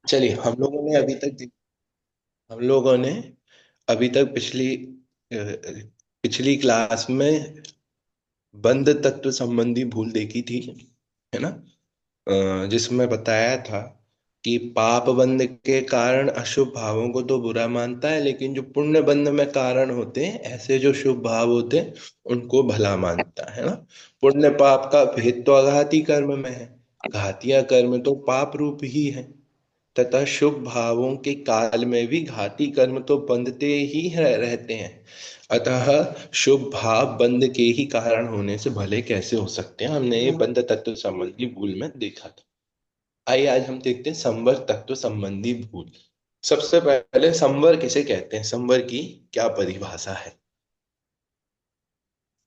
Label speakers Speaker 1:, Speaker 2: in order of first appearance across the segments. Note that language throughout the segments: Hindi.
Speaker 1: चलिए, हम लोगों ने अभी तक पिछली क्लास में बंध तत्व संबंधी भूल देखी थी, है ना। जिसमें बताया था कि पाप बंध के कारण अशुभ भावों को तो बुरा मानता है, लेकिन जो पुण्य बंध में कारण होते हैं, ऐसे जो शुभ भाव होते हैं, उनको भला मानता है ना। पुण्य पाप का भेद तो अघाती कर्म में है। घातिया कर्म तो पाप रूप ही है। तथा शुभ भावों के काल में भी घाती कर्म तो बंधते ही रहते हैं। अतः शुभ भाव बंध के ही कारण होने से भले कैसे हो सकते हैं, हमने ये बंध तत्व संबंधी भूल में देखा था। आइए आज हम देखते हैं संवर तत्व संबंधी भूल। सबसे पहले संवर किसे कहते हैं, संवर की क्या परिभाषा है,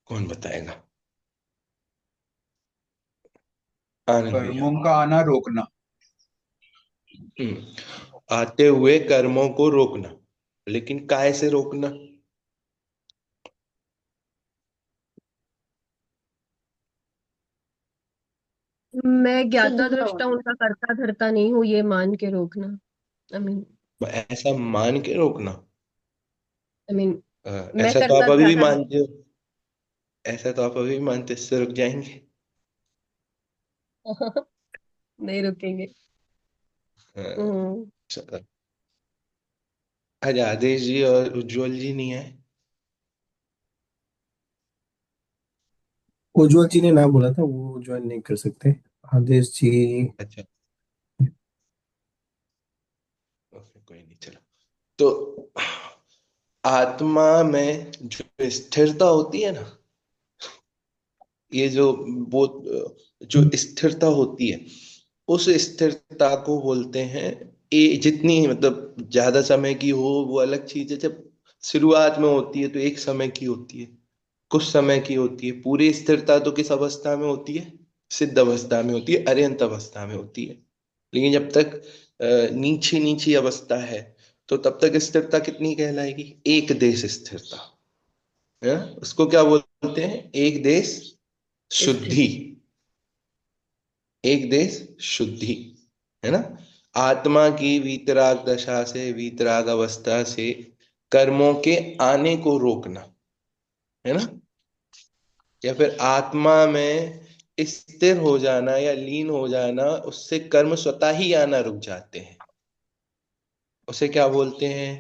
Speaker 1: कौन बताएगा। आनंद भैया।
Speaker 2: कर्मों का आना रोकना।
Speaker 1: आते हुए कर्मों को रोकना, लेकिन काय से रोकना।
Speaker 3: मैं
Speaker 4: शुद्ध
Speaker 3: ज्ञाता
Speaker 4: भाव।
Speaker 3: दृष्टा उनका करता धरता नहीं हूँ, ये मान के रोकना। आई मीन
Speaker 1: ऐसा मान के रोकना।
Speaker 3: आई मीन मैं
Speaker 1: ऐसा तो
Speaker 3: करता
Speaker 1: आप अभी भी
Speaker 3: धरा नहीं।
Speaker 1: मानते हो। ऐसा तो आप अभी भी मानते, इससे रुक जाएंगे।
Speaker 3: नहीं रुकेंगे।
Speaker 1: हाँ,
Speaker 3: हम्म।
Speaker 1: चलो। आज आदेश जी और उज्जवल जी नहीं है।
Speaker 5: उज्जवल जी ने ना बोला था, वो ज्वाइन नहीं कर सकते। आदेश जी।
Speaker 1: अच्छा। ओके, कोई नहीं, चलो। तो आत्मा में जो स्थिरता होती है ना, ये जो वो जो स्थिरता होती है, उस स्थिरता को बोलते हैं। जितनी मतलब ज्यादा समय की हो वो अलग चीज है। जब शुरुआत में होती है तो एक समय की होती है, कुछ समय की होती है। पूरी स्थिरता तो किस अवस्था में होती है, सिद्ध अवस्था में होती है, अर्यंत अवस्था में होती है। लेकिन जब तक नीची नीची अवस्था है, तो तब तक स्थिरता कितनी कहलाएगी, एक देश स्थिरता है। उसको क्या बोलते हैं, एक देश शुद्धि।
Speaker 3: स्थिति।
Speaker 1: एक देश शुद्धि, है ना। आत्मा की वीतराग दशा से, वीतराग अवस्था से कर्मों के आने को रोकना, है ना। या फिर आत्मा में स्थिर हो जाना या लीन हो जाना, उससे कर्म स्वतः ही आना रुक जाते हैं। उसे क्या बोलते हैं,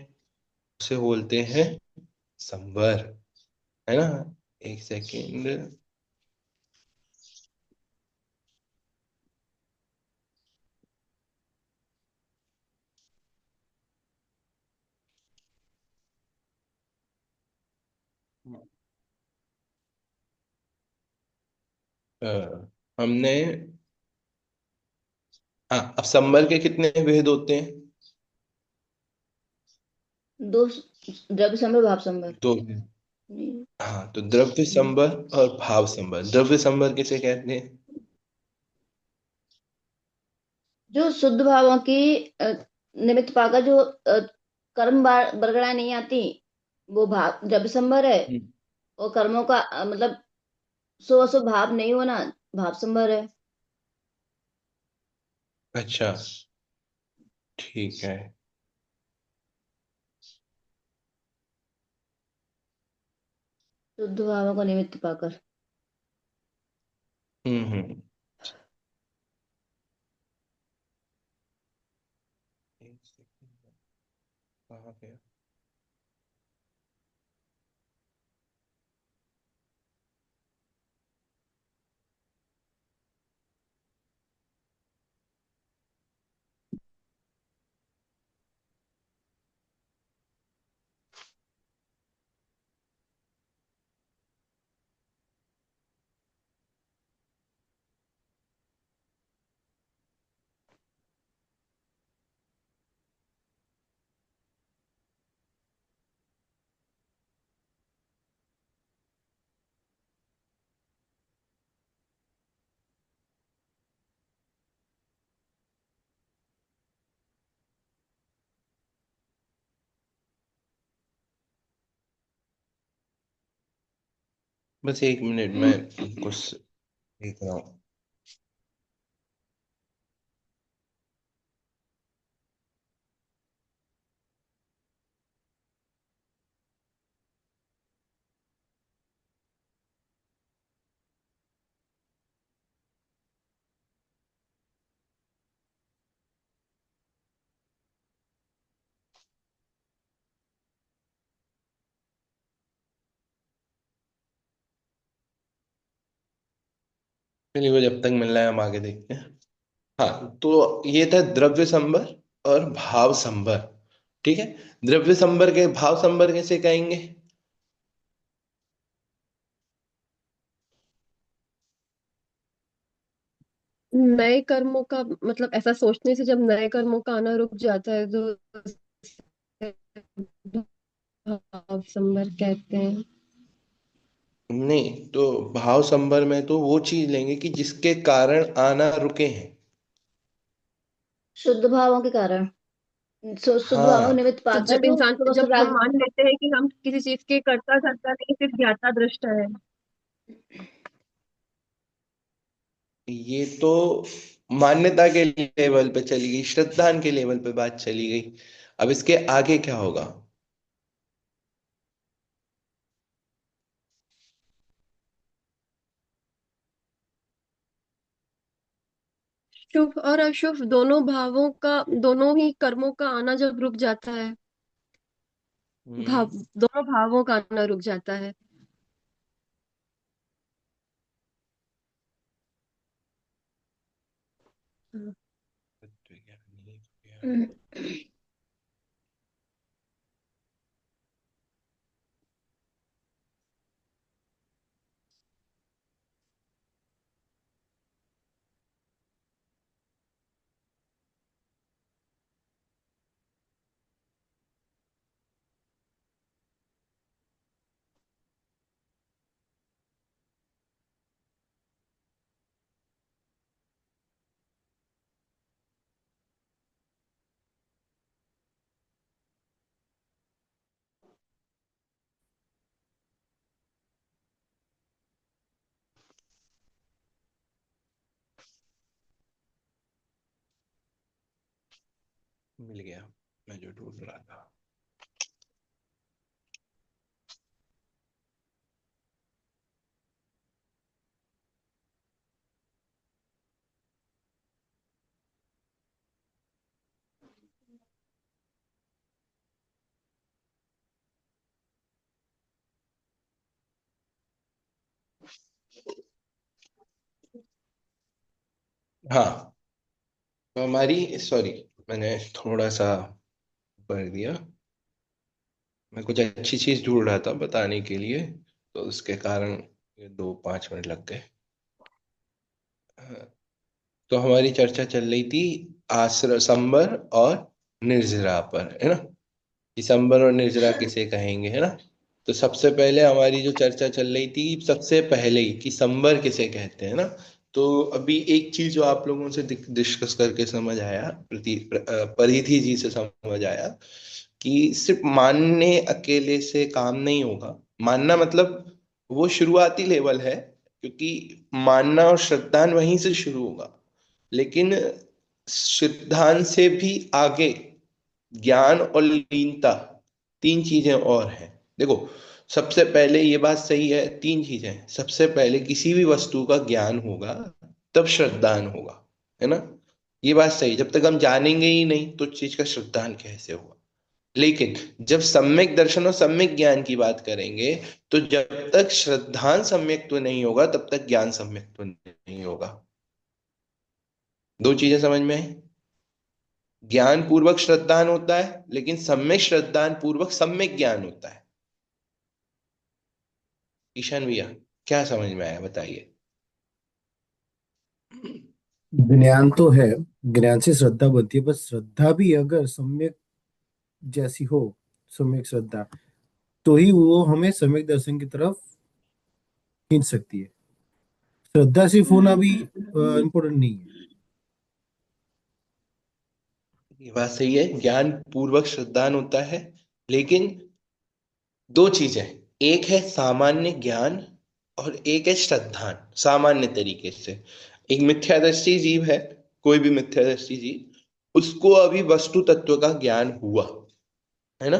Speaker 1: उसे बोलते हैं संवर, है ना। एक सेकेंड। हमने, हाँ, अब संवर के कितने भेद होते हैं,
Speaker 4: दो। द्रव्य संभर भाव संभर।
Speaker 1: दो।
Speaker 4: नहीं।
Speaker 1: हाँ, तो द्रव्य संवर और भाव संवर। द्रव्य संवर किसे कहते हैं।
Speaker 4: जो शुद्ध भावों की निमित्त पाकर जो कर्म बरगड़ाई नहीं आती, वो भाव द्रव्य संभर है।
Speaker 1: हम्म।
Speaker 4: और कर्मों का मतलब सो असो भाव नहीं होना, भाव संभर है।
Speaker 1: अच्छा, ठीक है।
Speaker 4: शुद्ध भावों को निमित्त पाकर।
Speaker 1: हम्म। एक सेकंड, कहाँ गया। बस एक मिनट में कुछ देख रहा हूँ। चलिए, वो जब तक मिल रहा है हम आगे देखते हैं। हाँ, तो ये था द्रव्य संबर और भाव संबर। ठीक है। द्रव्य संबर के भाव संबर कैसे कहेंगे?
Speaker 3: नए कर्मों का मतलब ऐसा सोचने से जब नए कर्मों का आना रुक जाता है तो उसे भाव संवर कहते हैं।
Speaker 1: नहीं, तो भाव संबर में तो वो चीज लेंगे कि जिसके कारण आना रुके हैं।
Speaker 4: शुद्ध भावों के कारण, शुद्ध भावों
Speaker 1: हाँ,
Speaker 4: निमित्त
Speaker 3: तो
Speaker 4: पाकर
Speaker 3: जब
Speaker 4: जो
Speaker 3: इंसान
Speaker 4: पूर्वक
Speaker 3: जब हम
Speaker 4: राग।
Speaker 3: मान लेते हैं कि हम किसी चीज के कर्ता धर्ता नहीं सिर्फ ज्ञाता दृष्टा है।
Speaker 1: ये तो मान्यता के लेवल पे चली गई, श्रद्धान के लेवल पे बात चली गई। अब इसके आगे क्या होगा?
Speaker 3: शुभ और अशुभ दोनों भावों का, दोनों ही कर्मों का आना जब रुक जाता है, भाव,
Speaker 1: हम्म।
Speaker 3: दोनों भावों का आना रुक जाता है।
Speaker 1: मिल गया, मैं जो ढूंढ रहा था। हाँ, तो हमारी, सॉरी, मैंने थोड़ा सा पढ़ दिया। मैं कुछ अच्छी चीज ढूंढ रहा था बताने के लिए, तो उसके कारण ये 2-5 मिनट लग गए। तो हमारी चर्चा चल रही थी आश्र संबर और निर्जरा पर, है ना? दिसंबर और निर्जरा किसे कहेंगे, है ना? तो सबसे पहले हमारी जो चर्चा चल रही थी, सबसे पहले ही कि संबर किसे कहते हैं ना। तो अभी एक चीज जो आप लोगों से डिस्कस करके समझ आया, परिधि जी से समझ आया कि सिर्फ मानने अकेले से काम नहीं होगा। मानना मतलब वो शुरुआती लेवल है, क्योंकि मानना और श्रद्धान वहीं से शुरू होगा। लेकिन श्रद्धान से भी आगे ज्ञान और लीनता, तीन चीजें और हैं। देखो, सबसे पहले ये बात सही है, तीन चीजें। सबसे पहले किसी भी वस्तु का ज्ञान होगा, तब श्रद्धान होगा, है ना? ये बात सही। जब तक हम जानेंगे ही नहीं तो उस चीज का श्रद्धान कैसे होगा? लेकिन जब सम्यक दर्शन और सम्यक ज्ञान की बात करेंगे, तो जब तक श्रद्धान सम्यक्त्व नहीं होगा तब तक ज्ञान सम्यक्त्व नहीं होगा। दो चीजें समझ में आई? ज्ञान पूर्वक श्रद्धान होता है, लेकिन सम्यक श्रद्धान पूर्वक सम्यक ज्ञान होता है। ईशान भैया, क्या समझ में आया बताइए?
Speaker 5: ज्ञान तो है, ज्ञान से श्रद्धा बनती है, बस श्रद्धा भी अगर सम्यक जैसी हो, सम्यक श्रद्धा, तो ही वो हमें सम्यक दर्शन की तरफ खींच सकती है। श्रद्धा सिर्फ होना भी इम्पोर्टेंट नहीं है।
Speaker 1: ये बात सही है, ज्ञान पूर्वक श्रद्धान होता है, लेकिन दो चीजें, एक है सामान्य ज्ञान और एक है श्रद्धान सामान्य तरीके से। एक मिथ्यादृष्टि जीव है, कोई भी मिथ्यादृष्टि जीव, उसको अभी वस्तु तत्व का ज्ञान हुआ, है ना?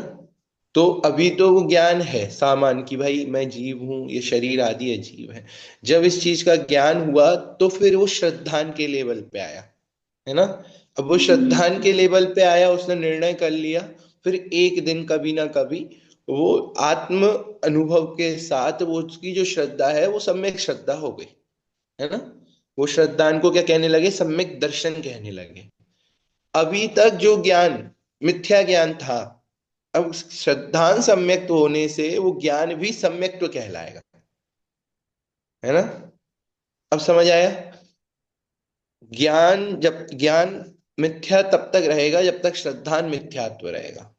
Speaker 1: तो अभी तो वो ज्ञान है सामान्य कि भाई मैं जीव हूं, ये शरीर आदि है, जीव है। जब इस चीज का ज्ञान हुआ तो फिर वो श्रद्धान के लेवल पे आया, है ना? अब वो श्रद्धान के लेवल पे आया, उसने निर्णय कर लिया। फिर एक दिन कभी ना कभी वो आत्म अनुभव के साथ वो उसकी जो श्रद्धा है वो सम्यक श्रद्धा हो गई, है ना? वो श्रद्धान को क्या कहने लगे, सम्यक दर्शन कहने लगे। अभी तक जो ज्ञान मिथ्या ज्ञान था, अब श्रद्धान सम्यक होने से वो ज्ञान भी सम्यक तो कहलाएगा, है ना। अब समझ आया। ज्ञान मिथ्या तब तक रहेगा जब तक श्रद्धान मिथ्यात्व रहेगा,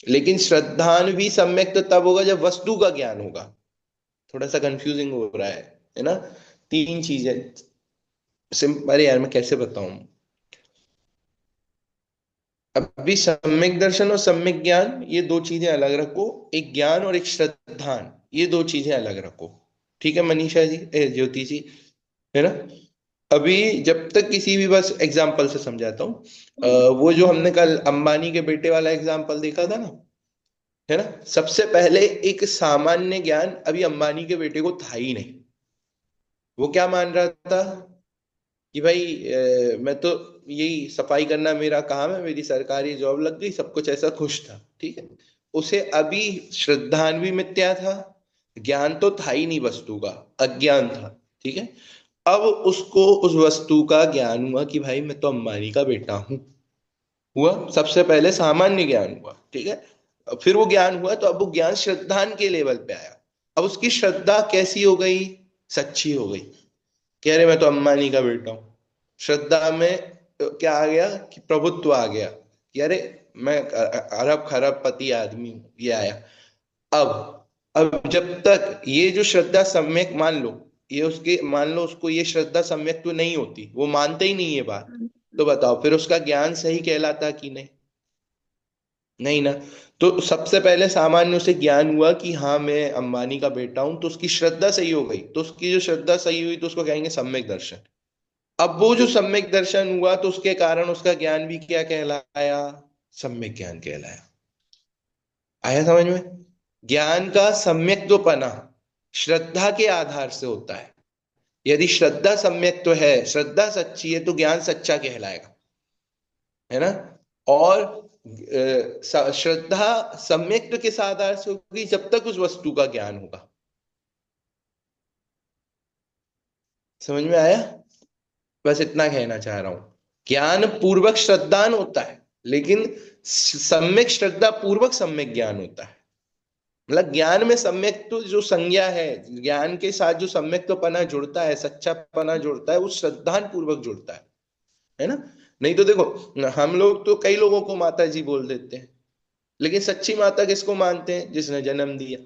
Speaker 1: लेकिन श्रद्धान भी सम्यक तो तब होगा जब वस्तु का ज्ञान होगा। थोड़ा सा कंफ्यूजिंग हो रहा है ना। तीन चीजें सिंपल, अरे यार मैं कैसे बताऊं। अभी सम्यक दर्शन और सम्यक ज्ञान ये दो चीजें अलग रखो, एक ज्ञान और एक श्रद्धान ये दो चीजें अलग रखो। ठीक है मनीषा जी, ज्योति जी, है ना। अभी जब तक किसी भी, बस एग्जाम्पल से समझाता हूँ। वो जो हमने कल अंबानी के बेटे वाला एग्जाम्पल देखा था ना, है ना। सबसे पहले एक सामान्य ज्ञान अभी अंबानी के बेटे को था ही नहीं। वो क्या मान रहा था कि भाई मैं तो यही सफाई करना मेरा काम है, मेरी सरकारी जॉब लग गई, सब कुछ ऐसा खुश था। ठीक है। उसे अभी श्रद्धान भी मिथ्या था, ज्ञान तो था ही नहीं वस्तु का, अज्ञान था। ठीक है। अब उसको उस वस्तु का ज्ञान हुआ कि भाई मैं तो अंबानी का बेटा हूं, हुआ सबसे पहले सामान्य ज्ञान हुआ। ठीक है। फिर वो ज्ञान हुआ तो अब वो ज्ञान श्रद्धान के लेवल पे आया। अब उसकी श्रद्धा कैसी हो गई, सच्ची हो गई। कह रहे मैं तो अंबानी का बेटा हूं। श्रद्धा में क्या आ गया कि प्रभुत्व आ गया कि अरे मैं अरब खरब पति आदमी हूं, ये आया। अब अब जब तक ये जो श्रद्धा सम्यक, मान लो ये उसके, मान लो उसको ये श्रद्धा सम्यक तो नहीं होती, वो मानते ही नहीं ये बात, तो बताओ फिर उसका ज्ञान सही कहलाता कि नहीं, नहीं ना। तो सबसे पहले सामान्य उसे ज्ञान हुआ कि हाँ मैं अंबानी का बेटा हूं, तो उसकी श्रद्धा सही हो गई, तो उसकी जो श्रद्धा सही हुई तो उसको कहेंगे सम्यक दर्शन। अब वो जो सम्यक दर्शन हुआ तो उसके कारण उसका ज्ञान भी क्या कहलाया, सम्यक ज्ञान कहलाया। आया समझ में। ज्ञान का सम्यक तो पना श्रद्धा के आधार से होता है। यदि श्रद्धा सम्यक तो है, श्रद्धा सच्ची है, तो ज्ञान सच्चा कहलाएगा, है ना। और श्रद्धा सम्यक तो किस आधार से होगी, जब तक उस वस्तु का ज्ञान होगा। समझ में आया। बस इतना कहना चाह रहा हूं। ज्ञान पूर्वक श्रद्धान होता है, लेकिन सम्यक श्रद्धा पूर्वक सम्यक ज्ञान होता है। मतलब ज्ञान में सम्यक तो जो संज्ञा है, ज्ञान के साथ जो सम्यक तो पना जुड़ता है, सच्चा पना जुड़ता है, वो श्रद्धान पूर्वक जुड़ता है ना। नहीं तो देखो हम लोग तो कई लोगों को माता जी बोल देते हैं, लेकिन सच्ची माता किसको मानते हैं, जिसने जन्म दिया,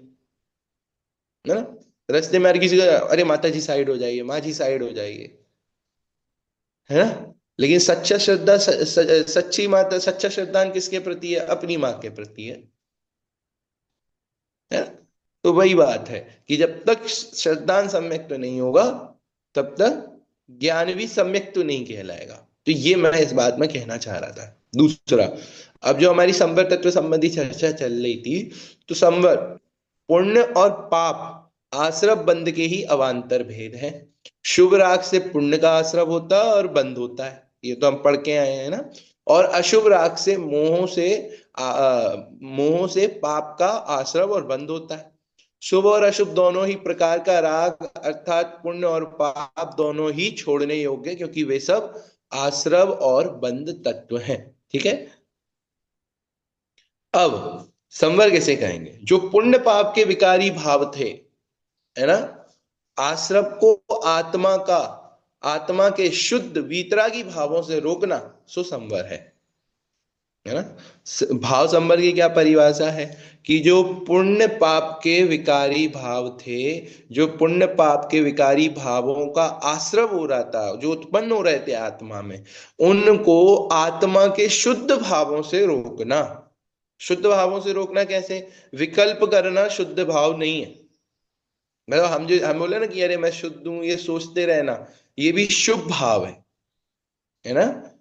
Speaker 1: है ना। रास्ते में हर किसी को अरे माता जी साइड हो जाइए, माँ जी साइड हो जाइए, है ना। लेकिन सच्चा श्रद्धा सच्ची माता, सच्चा श्रद्धान किसके प्रति है, अपनी माँ के प्रति है ना? तो वही बात है कि जब तक श्रद्धान सम्यक तो नहीं होगा, तब तक ज्ञान भी सम्यक तो नहीं कहलाएगा। तो ये मैं इस बात में कहना चाह रहा था। दूसरा, अब जो हमारी संवर तत्व संबंधी चर्चा चल रही थी, तो संवर पुण्य और पाप आश्रव बंध के ही अवान्तर भेद है। शुभ राग से पुण्य का आश्रव होता है और बंध होता है, ये तो हम पढ़ के आए हैं ना। और अशुभ राग से मोह से पाप का आश्रव और बंध होता है। शुभ और अशुभ दोनों ही प्रकार का राग अर्थात पुण्य और पाप दोनों ही छोड़ने योग्य, क्योंकि वे सब आश्रव और बंध तत्व हैं। ठीक है। अब संवर कैसे कहेंगे, जो पुण्य पाप के विकारी भाव थे, है ना, आश्रव को आत्मा के शुद्ध वीतरागी भावों से रोकना सो संवर है ना। भाव संवर की क्या परिभाषा है कि जो पुण्य पाप के विकारी भाव थे, जो पुण्य पाप के विकारी भावों का आश्रव हो रहा था, जो उत्पन्न हो रहे थे आत्मा में, उनको आत्मा के शुद्ध भावों से रोकना। शुद्ध भावों से रोकना कैसे, विकल्प करना शुद्ध भाव नहीं है। मतलब हम बोले ना कि अरे मैं शुद्ध हूं, ये सोचते रहना, ये भी शुभ भाव है ना।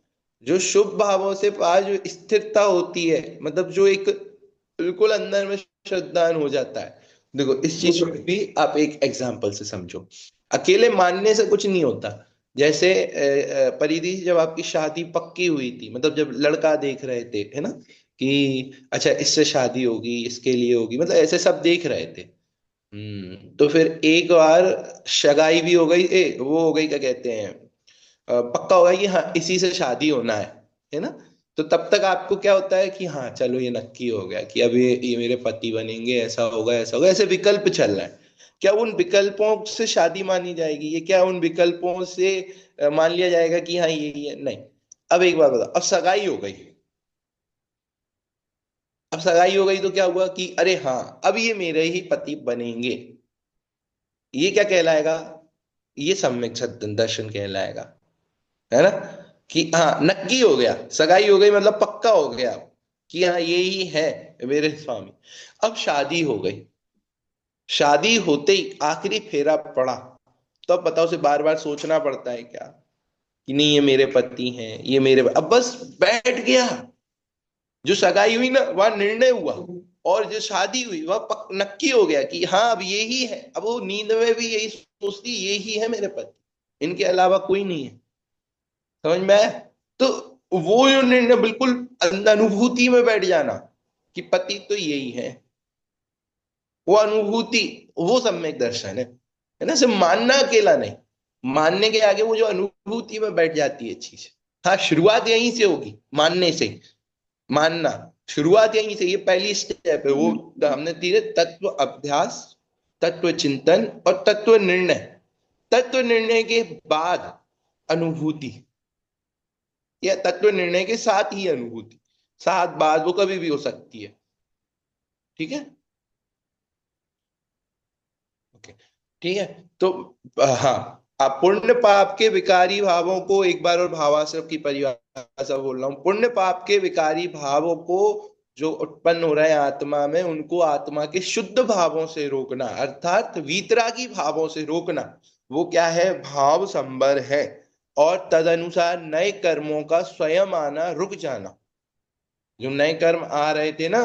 Speaker 1: जो शुभ भावों से पास जो स्थिरता होती है, मतलब जो एक बिल्कुल अंदर में श्रद्धान हो जाता है। देखो इस चीज को भी आप एक एग्जाम्पल से समझो। अकेले मानने से कुछ नहीं होता। जैसे परिधि जब आपकी शादी पक्की हुई थी, मतलब जब लड़का देख रहे थे, है ना, कि अच्छा इससे शादी होगी, इसके लिए होगी, मतलब ऐसे सब देख रहे थे। तो फिर एक बार शगाई भी हो गई, वो हो गई क्या कहते हैं, पक्का होगा कि हाँ इसी से शादी होना है ना, तो तब तक आपको क्या होता है कि हाँ चलो ये नक्की हो गया कि अब ये मेरे पति बनेंगे, ऐसा होगा ऐसा होगा, ऐसे विकल्प चल रहा है। क्या उन विकल्पों से शादी मानी जाएगी? ये क्या उन विकल्पों से मान लिया जाएगा कि हाँ ये है? नहीं। अब एक बात बताओ, अब सगाई हो गई, अब सगाई हो गई तो क्या हुआ कि अरे हाँ अब ये मेरे ही पति बनेंगे, ये क्या कहलाएगा? ये सम्यक दर्शन कहलाएगा, है ना? कि हाँ नक्की हो गया, सगाई हो गई मतलब पक्का हो गया कि हाँ ये ही है मेरे स्वामी। अब शादी हो गई, शादी होते ही आखिरी फेरा पड़ा, तो अब बताओ, उसे बार बार सोचना पड़ता है क्या कि नहीं ये मेरे पति हैं, ये मेरे, अब बस बैठ गया। जो सगाई हुई ना वहां निर्णय हुआ, और जो शादी हुई वह नक्की हो गया कि हाँ अब ये ही है। अब वो नींद में भी यही सोचती, ये ही है मेरे पति, इनके अलावा कोई नहीं है। समझ में आया? तो वो जो निर्णय, बिल्कुल अनुभूति में बैठ जाना कि पति तो यही है, वो अनुभूति, वो सम्यक दर्शन है ना? सिर्फ मानना अकेला नहीं, मानने के आगे वो जो अनुभूति में बैठ जाती है चीज। हाँ शुरुआत यहीं से होगी, मानने से। मानना शुरुआत यहीं से, ये पहली स्टेप है। वो हमने धीरे तत्व अभ्यास, तत्व चिंतन और तत्व निर्णय, तत्व निर्णय के बाद अनुभूति, या तत्व निर्णय के साथ ही अनुभूति, साथ बाद वो कभी भी हो सकती है। ठीक है, ओके, ठीक है। तो हाँ, आप पुण्य पाप के विकारी भावों को, एक बार और भावाश्रम की परिभाषा बोल रहा हूं, पुण्य पाप के विकारी भावों को जो उत्पन्न हो रहा है आत्मा में, उनको आत्मा के शुद्ध भावों से रोकना, अर्थात वीतरागी भावों से रोकना, वो क्या है? भाव संबर है। और तदनुसार नए कर्मों का स्वयं आना रुक जाना। जो नए कर्म आ रहे थे ना,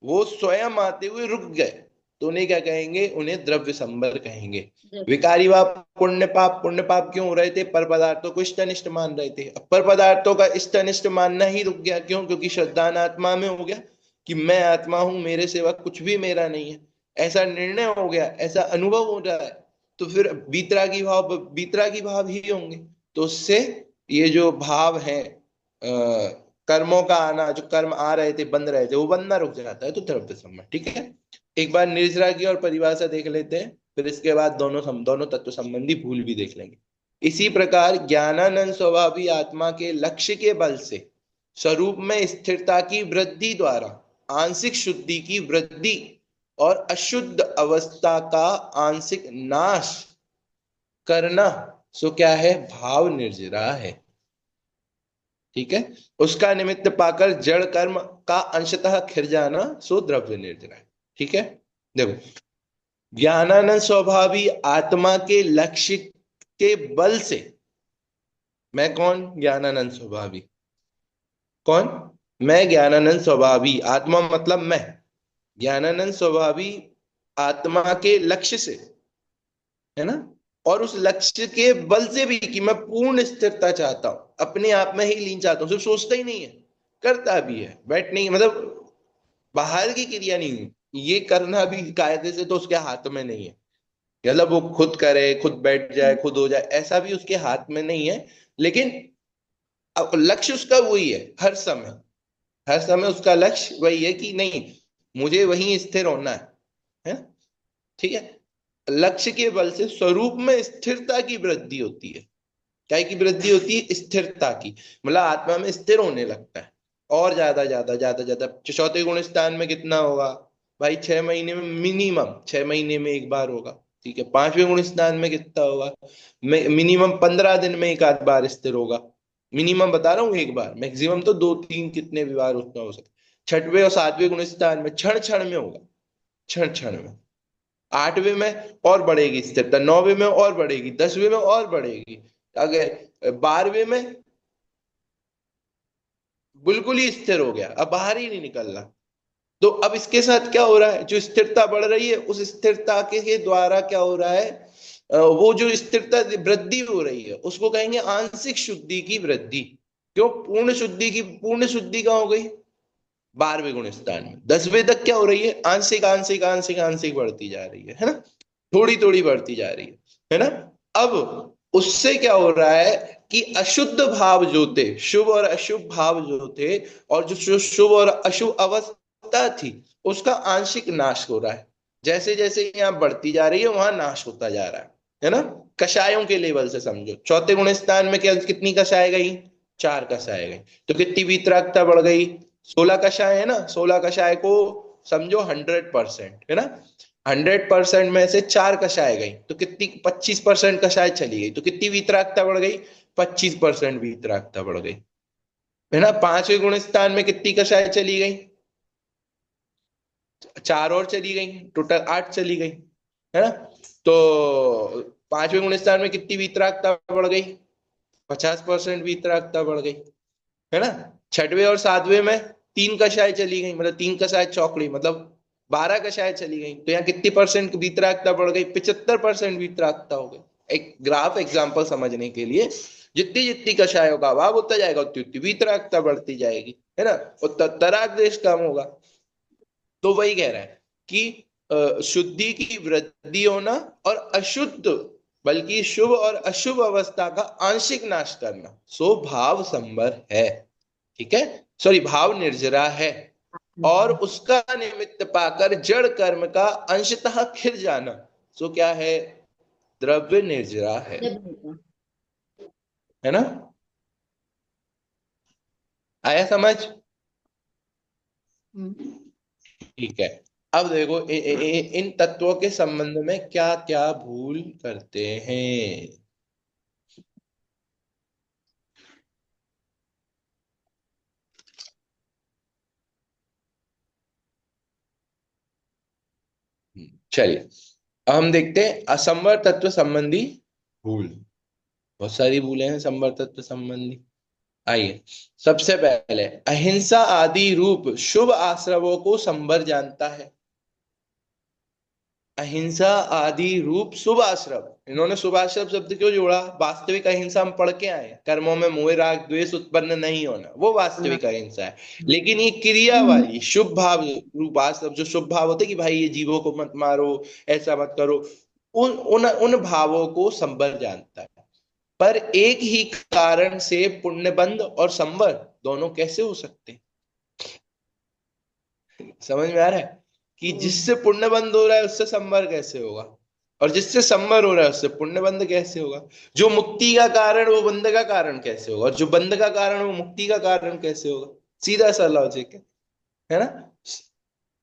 Speaker 1: वो स्वयं आते हुए रुक गए, तो उन्हें क्या कहेंगे? उन्हें द्रव्य संबर कहेंगे। विकारी भाव, पुण्य पाप क्यों हो रहे थे? पर पदार्थों को इष्ट अनिष्ट मान रहे थे। अब पर पदार्थों का इष्ट अनिष्ट मानना ही रुक गया, क्यों? क्योंकि श्रद्धान आत्मा में हो गया कि मैं आत्मा हूं, मेरे सिवा कुछ भी मेरा नहीं है, ऐसा निर्णय हो गया, ऐसा अनुभव हो रहा है। तो फिर बीतरागी भाव ही होंगे। तो उससे ये जो भाव है, कर्मों का आना, जो कर्म आ रहे थे, बंद रहे थे, वो बनना रुक जाता है, तो द्रव्य संबंध। ठीक है, एक बार निर्जरा की और परिभाषा देख लेते हैं, फिर इसके बाद दोनों तत्व संबंधी भूल भी देख लेंगे। इसी प्रकार ज्ञानानंद स्वभावी आत्मा के लक्ष्य के बल से स्वरूप में स्थिरता की वृद्धि द्वारा आंशिक शुद्धि की वृद्धि और अशुद्ध अवस्था का आंशिक नाश करना, सो क्या है? भाव निर्जरा है। ठीक है, उसका निमित्त पाकर जड़ कर्म का अंशतः खिर जाना, सो द्रव्य निर्जरा है। ठीक है, देखो, ज्ञानानंद स्वभावी आत्मा के लक्ष्य के बल से, मैं कौन? ज्ञानानंद स्वभावी। कौन? मैं ज्ञानानंद स्वभावी, आत्मा मतलब मैं, ज्ञानानंद स्वभावी आत्मा के लक्ष्य से, है ना? और उस लक्ष्य के बल से भी कि मैं पूर्ण स्थिरता चाहता हूं, अपने आप में ही लीन चाहता हूं, सिर्फ सोचता ही नहीं है, करता भी है। बैठने मतलब बाहर की क्रिया नहीं है, ये करना भी कायदे से तो उसके हाथ में नहीं है। मतलब वो खुद करे, खुद बैठ जाए, खुद हो जाए, ऐसा भी उसके हाथ में नहीं है। लेकिन अब लक्ष्य उसका वही है, हर समय, हर समय उसका लक्ष्य वही है कि नहीं, मुझे वहीं स्थिर होना है। ठीक है, लक्ष्य के बल से स्वरूप में स्थिरता की वृद्धि होती है। क्या की वृद्धि होती है? स्थिरता की, मतलब आत्मा में स्थिर होने लगता है। और ज्यादा ज्यादा ज्यादा ज्यादा चौथे गुण स्थान में कितना होगा भाई? 6 महीने में, मिनिमम 6 महीने में एक बार होगा। ठीक है, पांचवें गुण स्थान में कितना होगा? मिनिमम 15 दिन में एक आध बार स्थिर होगा। मिनिमम बता रहा हूँ, एक बार, मैक्सिमम तो दो तीन, कितने भी बार उतना हो सकता है। छठवें और सातवें गुण स्थान में क्षण क्षण में होगा, क्षण क्षण में। आठवें में और बढ़ेगी स्थिरता, नौवें में और बढ़ेगी, 10वें में और बढ़ेगी, अगर 12वें में बिल्कुल ही स्थिर हो गया, अब बाहर ही नहीं निकल रहा। तो अब इसके साथ क्या हो रहा है? जो स्थिरता बढ़ रही है, उस स्थिरता के द्वारा क्या हो रहा है? वो जो स्थिरता वृद्धि हो रही है, उसको कहेंगे आंशिक शुद्धि की वृद्धि। क्यों? पूर्ण शुद्धि कहाँ हो गई? 12वें गुण स्थान में। 10वें तक क्या हो रही है? आंशिक आंशिक आंशिक आंशिक बढ़ती जा रही है ना? थोड़ी थोड़ी बढ़ती जा रही है ना? अब उससे क्या हो रहा है कि अशुद्ध भाव जो थे, शुभ और अशुभ भाव जो थे, और जो शुभ और अशुभ अवस्था थी, उसका आंशिक नाश हो रहा है। जैसे जैसे यहाँ बढ़ती जा रही है वहां नाश होता जा रहा है ना। कषायों के लेवल से समझो, चौथे गुण स्थान में क्या कितनी कषाय गई? 4 कषाय गई। तो कितनी वीतरागता बढ़ गई? 16 कषाय है ना। 16 कषाय को समझो 100%, है ना। 100% में से 4 कषाय गई तो कितनी? 25% कषाय चली गई, तो कितनी वीतरागता बढ़ गई? 25% वीतरागता बढ़ गई, है ना। 5वें गुण स्थान में कितनी कषाय चली गई? 4 और चली गई, टोटल 8 चली गई, है ना। तो 5वें गुण स्थान में कितनी वीतरागता बढ़ गई? 50% वीतरागता बढ़ गई, है ना। 6वें और 7वें में 3 कषाय चली गई, मतलब 3 कषाय चौकड़ी, मतलब 12 कषाय चली गई। तो यहाँ कितनी परसेंट वीतरागता बढ़ गई? 75% वीतरागता हो गई। एक ग्राफ एग्जांपल समझने के लिए, जितनी जितनी कषायों का अभाव होता जाएगा उतनी उतनी वीतरागता बढ़ती जाएगी, है ना। और तराग देश कम होगा। तो वही कह रहा है कि शुद्धि की वृद्धि होना और अशुद्ध, बल्कि शुभ और अशुभ अवस्था का आंशिक नाश करना, सो भाव संवर है। ठीक है, सॉरी, भाव निर्जरा है। और उसका निमित्त पाकर जड़ कर्म का अंशतः खिल जाना, सो क्या है? द्रव्य निर्जरा है ना। आया समझ? ठीक है। अब देखो इन तत्वों के संबंध में क्या क्या भूल करते हैं। चलिए, अब हम देखते हैं असंवर तत्व संबंधी भूल। बहुत सारी भूलें हैं संवर तत्व संबंधी। आइए, सबसे पहले अहिंसा आदि रूप शुभ आश्रवों को संवर जानता है। अहिंसा आदि रूप शुभ आश्रव, इन्होंने शुभ आश्रव शब्द क्यों जोड़ा? वास्तविक अहिंसा हम पढ़ के आए, कर्मों में मोह राग द्वेष उत्पन्न नहीं होना, वो वास्तविक अहिंसा है। लेकिन ये क्रिया वाली शुभ भाव रूप आश्रव, जो शुभ भाव होते कि भाई ये जीवों को मत मारो, ऐसा मत करो, उन उन उन भावों को संवर जानता है। पर एक ही कारण से पुण्यबंध और संवर दोनों कैसे हो सकते हैं? समझ में आ रहा है कि जिससे पुण्य बंद हो रहा है उससे संवर कैसे होगा, और जिससे संवर हो रहा है उससे पुण्य बंद कैसे होगा? जो मुक्ति का कारण वो बंध का कारण कैसे होगा, और जो बंध का कारण वो मुक्ति का कारण कैसे होगा? सीधा सा लॉजिक है ना।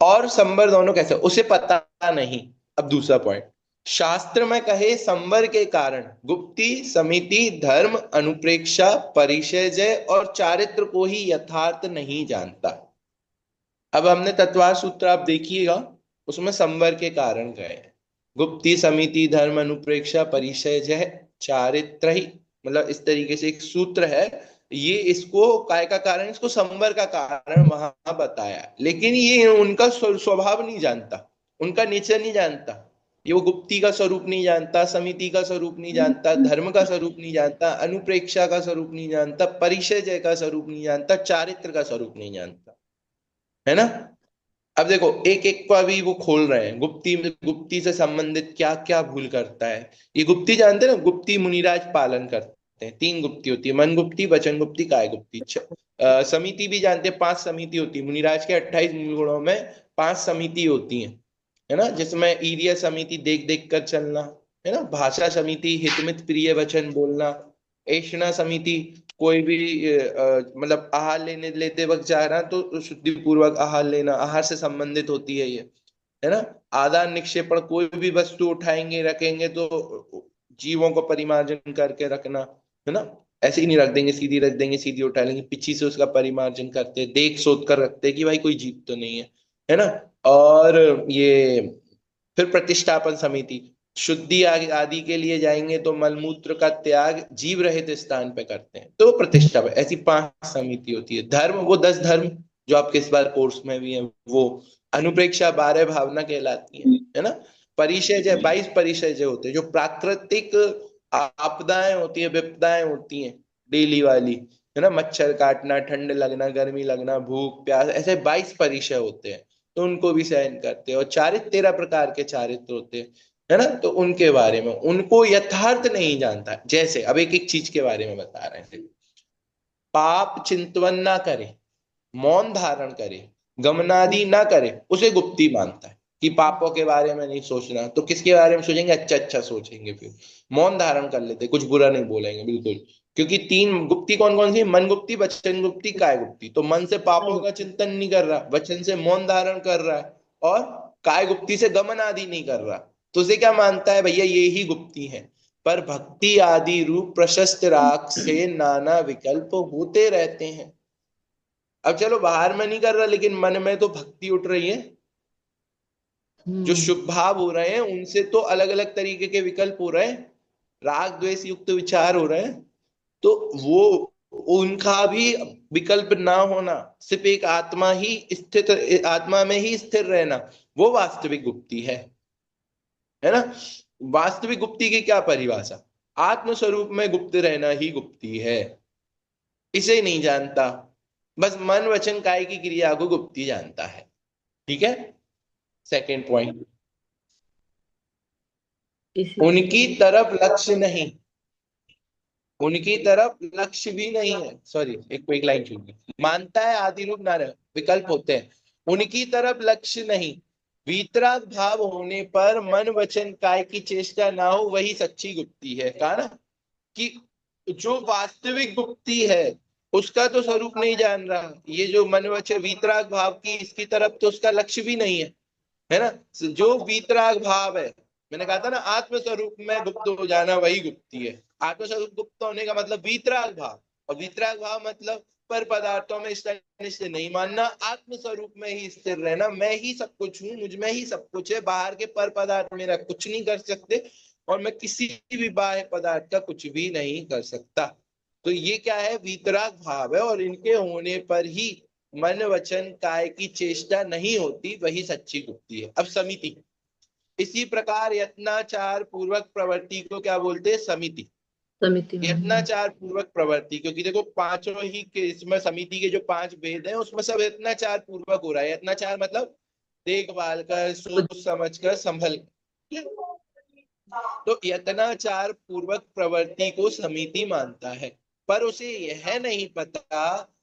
Speaker 1: और संवर दोनों कैसे, उसे पता नहीं। अब दूसरा पॉइंट, शास्त्र में कहे संवर के कारण गुप्ति, समिति, धर्म, अनुप्रेक्षा, परिचय और चारित्र को ही यथार्थ नहीं जानता। अब हमने तत्वार सूत्र आप देखिएगा, उसमें संवर के कारण गए हैं। गुप्ति, समिति, धर्म, अनुप्रेक्षा, परिचय, जय, चारित्र ही, मतलब इस तरीके से एक सूत्र है। ये इसको काय का कारण, इसको संवर का कारण वहां बताया, लेकिन ये उनका स्वभाव नहीं जानता, उनका नेचर नहीं जानता। ये वो गुप्ति का स्वरूप नहीं जानता, समिति का स्वरूप नहीं जानता, धर्म का स्वरूप नहीं जानता, अनुप्रेक्षा का स्वरूप नहीं जानता, परिचय जय का स्वरूप नहीं जानता, चारित्र का स्वरूप नहीं जानता, है ना। अब देखो एक एक को अभी वो खोल रहे हैं। गुप्ती में, गुप्ती से संबंधित क्या क्या भूल करता है ये? गुप्ती जानते हैं ना, गुप्ती मुनिराज पालन करते हैं। 3 गुप्ती होती है, मन गुप्ती, वचन गुप्ती, काय गुप्ती। समिति भी जानते हैं, 5 समिति होती है मुनिराज के 28 मूल गुणों में। 5 समिति होती है ना, जिसमें ईर्य समिति देख देख कर चलना, है ना। भाषा समिति हितमित प्रिय वचन बोलना। ऐषणा समिति कोई भी मतलब आहार लेने लेते वक्त जा रहा तो शुद्धि पूर्वक आहार लेना, आहार से संबंधित होती है ये, है ना। आदान निक्षेपण, कोई भी वस्तु उठाएंगे रखेंगे तो जीवों को परिमार्जन करके रखना, है ना। ऐसे ही नहीं रख देंगे, सीधी रख देंगे, सीधी उठा लेंगे, पीछे से उसका परिमार्जन करते, देख सोच कर रखते कि भाई कोई जीव तो नहीं है ना। और ये फिर प्रतिष्ठापन समिति, शुद्धि आदि के लिए जाएंगे तो मलमूत्र का त्याग जीव रहित स्थान पे करते हैं, तो प्रतिष्ठा। ऐसी 5 समिति होती है। धर्म, वो 10 धर्म जो आपके इस बार कोर्स में भी है वो। अनुप्रेक्षा 12 भावना कहलाती है ना। परिचय जय 22 परिचय जय होते हैं, जो प्राकृतिक आपदाएं होती है, विपदाएं होती हैं डेली वाली, है ना। मच्छर काटना, ठंड लगना, गर्मी लगना, भूख प्यास, ऐसे 22 परिचय होते हैं, तो उनको भी सहन करते हैं। और चारित्र 13 प्रकार के चारित्र होते हैं। है ना। तो उनके बारे में, उनको यथार्थ नहीं जानता। जैसे अब एक एक चीज के बारे में बता रहे हैं। पाप चिंतवन ना करे, मौन धारण करे, गमनादि ना करे, उसे गुप्ती मानता है। कि पापों के बारे में नहीं सोचना, तो किसके बारे में सोचेंगे? अच्छा अच्छा सोचेंगे। फिर मौन धारण कर लेते, कुछ बुरा नहीं बोलेंगे बिल्कुल। क्योंकि तीन गुप्ती कौन कौन सी? मन गुप्ती, वचन गुप्ती, काय गुप्ती। तो मन से पापों का चिंतन नहीं कर रहा, वचन से मौन धारण कर रहा है, और काय गुप्ती से गमन आदि नहीं कर रहा। तो उसे क्या मानता है? भैया ये ही गुप्ती है। पर भक्ति आदि रूप प्रशस्त राग से नाना विकल्प होते रहते हैं। अब चलो बाहर में नहीं कर रहा, लेकिन मन में तो भक्ति उठ रही है। जो शुभ भाव हो रहे हैं उनसे तो अलग अलग तरीके के विकल्प हो रहे हैं, राग द्वेष युक्त विचार हो रहे हैं। तो वो उनका भी विकल्प ना होना, सिर्फ एक आत्मा ही स्थित, आत्मा में ही स्थिर रहना, वो वास्तविक गुप्ती है ना। वास्तविक गुप्ती की क्या परिभाषा? आत्म स्वरूप में गुप्त रहना ही गुप्ती है। इसे नहीं जानता, बस मन वचन काय की क्रिया को गुप्ती जानता है। ठीक है। सेकंड पॉइंट, उनकी तरफ लक्ष्य नहीं, उनकी तरफ लक्ष्य भी नहीं है। सॉरी, एक लाइन छूट गई। मानता है आदि रूप नारायण, विकल्प होते हैं, उनकी तरफ लक्ष्य नहीं। वीतराग भाव होने पर मन वचन काय की चेष्टा ना हो, वही सच्ची गुप्ती है। कहा ना कि जो वास्तविक गुप्ती है उसका तो स्वरूप नहीं जान रहा। ये जो मन वचन वीतराग भाव की, इसकी तरफ तो उसका लक्ष्य भी नहीं है ना। जो वीतराग भाव है, मैंने कहा था ना, आत्म स्वरूप में गुप्त हो जाना वही गुप्ती है। आत्म स्वरूप गुप्त होने का मतलब वीतराग भाव, और वीतराग भाव मतलब पर पदार्थों में निश्चय नहीं मानना, आत्म स्वरूप में ही स्थिर रहना। मैं ही सब कुछ हूँ, मुझ में ही सब कुछ है, बाहर के पर पदार्थ मेरा कुछ नहीं कर सकते, और मैं किसी भी बाह्य पदार्थ का कुछ भी नहीं कर सकता। तो ये क्या है? वीतराग भाव है, और इनके होने पर ही मन वचन काय की चेष्टा नहीं होती, वही सच्ची गुप्ती है। अब समिति, इसी प्रकार यत्नाचार पूर्वक प्रवृत्ति को क्या बोलते हैं? समिति। यत्नाचार पूर्वक प्रवृत्ति, क्योंकि देखो पांचों ही के इसमें समिति के जो पांच भेद हैं उसमें सब यत्नाचार पूर्वक हो रहा है। यत्नाचार मतलब देखभाल कर, सोच समझ कर, संभल कर। तो यत्नाचार पूर्वक प्रवृत्ति को समिति मानता है, पर उसे यह नहीं पता,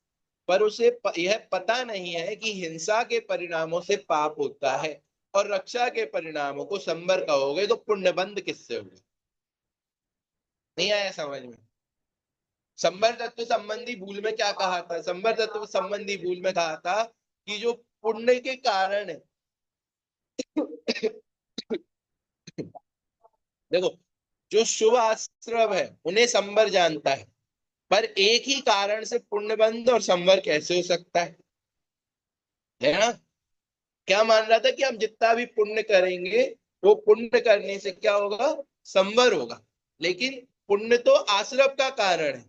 Speaker 1: यह पता नहीं है कि हिंसा के परिणामों से पाप होता है, और रक्षा के परिणामों को संबर कहोगे तो पुण्यबंध किससे होगा? नहीं आया समझ में? संबर तत्व संबंधी भूल में क्या कहा था? संबर तत्व संबंधी भूल में कहा था कि जो पुण्य के कारण है, देखो जो शुभ आश्रव है उन्हें संबर जानता है, पर एक ही कारण से पुण्यबंध और संवर कैसे हो सकता है ना। क्या मान रहा था कि हम जितना भी पुण्य करेंगे, वो पुण्य करने से क्या होगा? संवर होगा। लेकिन पुण्य तो आश्रव का कारण है,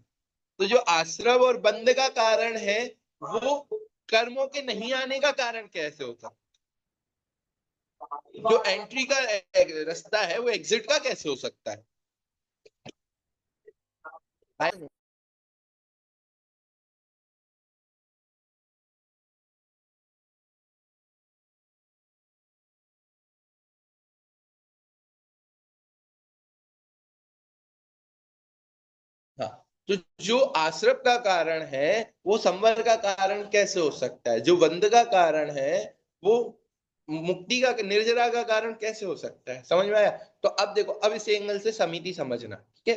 Speaker 1: तो जो आश्रव और बंध का कारण है, वो कर्मों के नहीं आने का कारण कैसे होता? जो एंट्री का रास्ता है वो एग्जिट का कैसे हो सकता है? हाँ, तो जो आश्रव का कारण है वो संवर का कारण कैसे हो सकता है? जो बंध का कारण है वो मुक्ति का, निर्जरा का कारण कैसे हो सकता है? समझ में आया? तो अब देखो, अब इस एंगल से समिति समझना। ठीक है।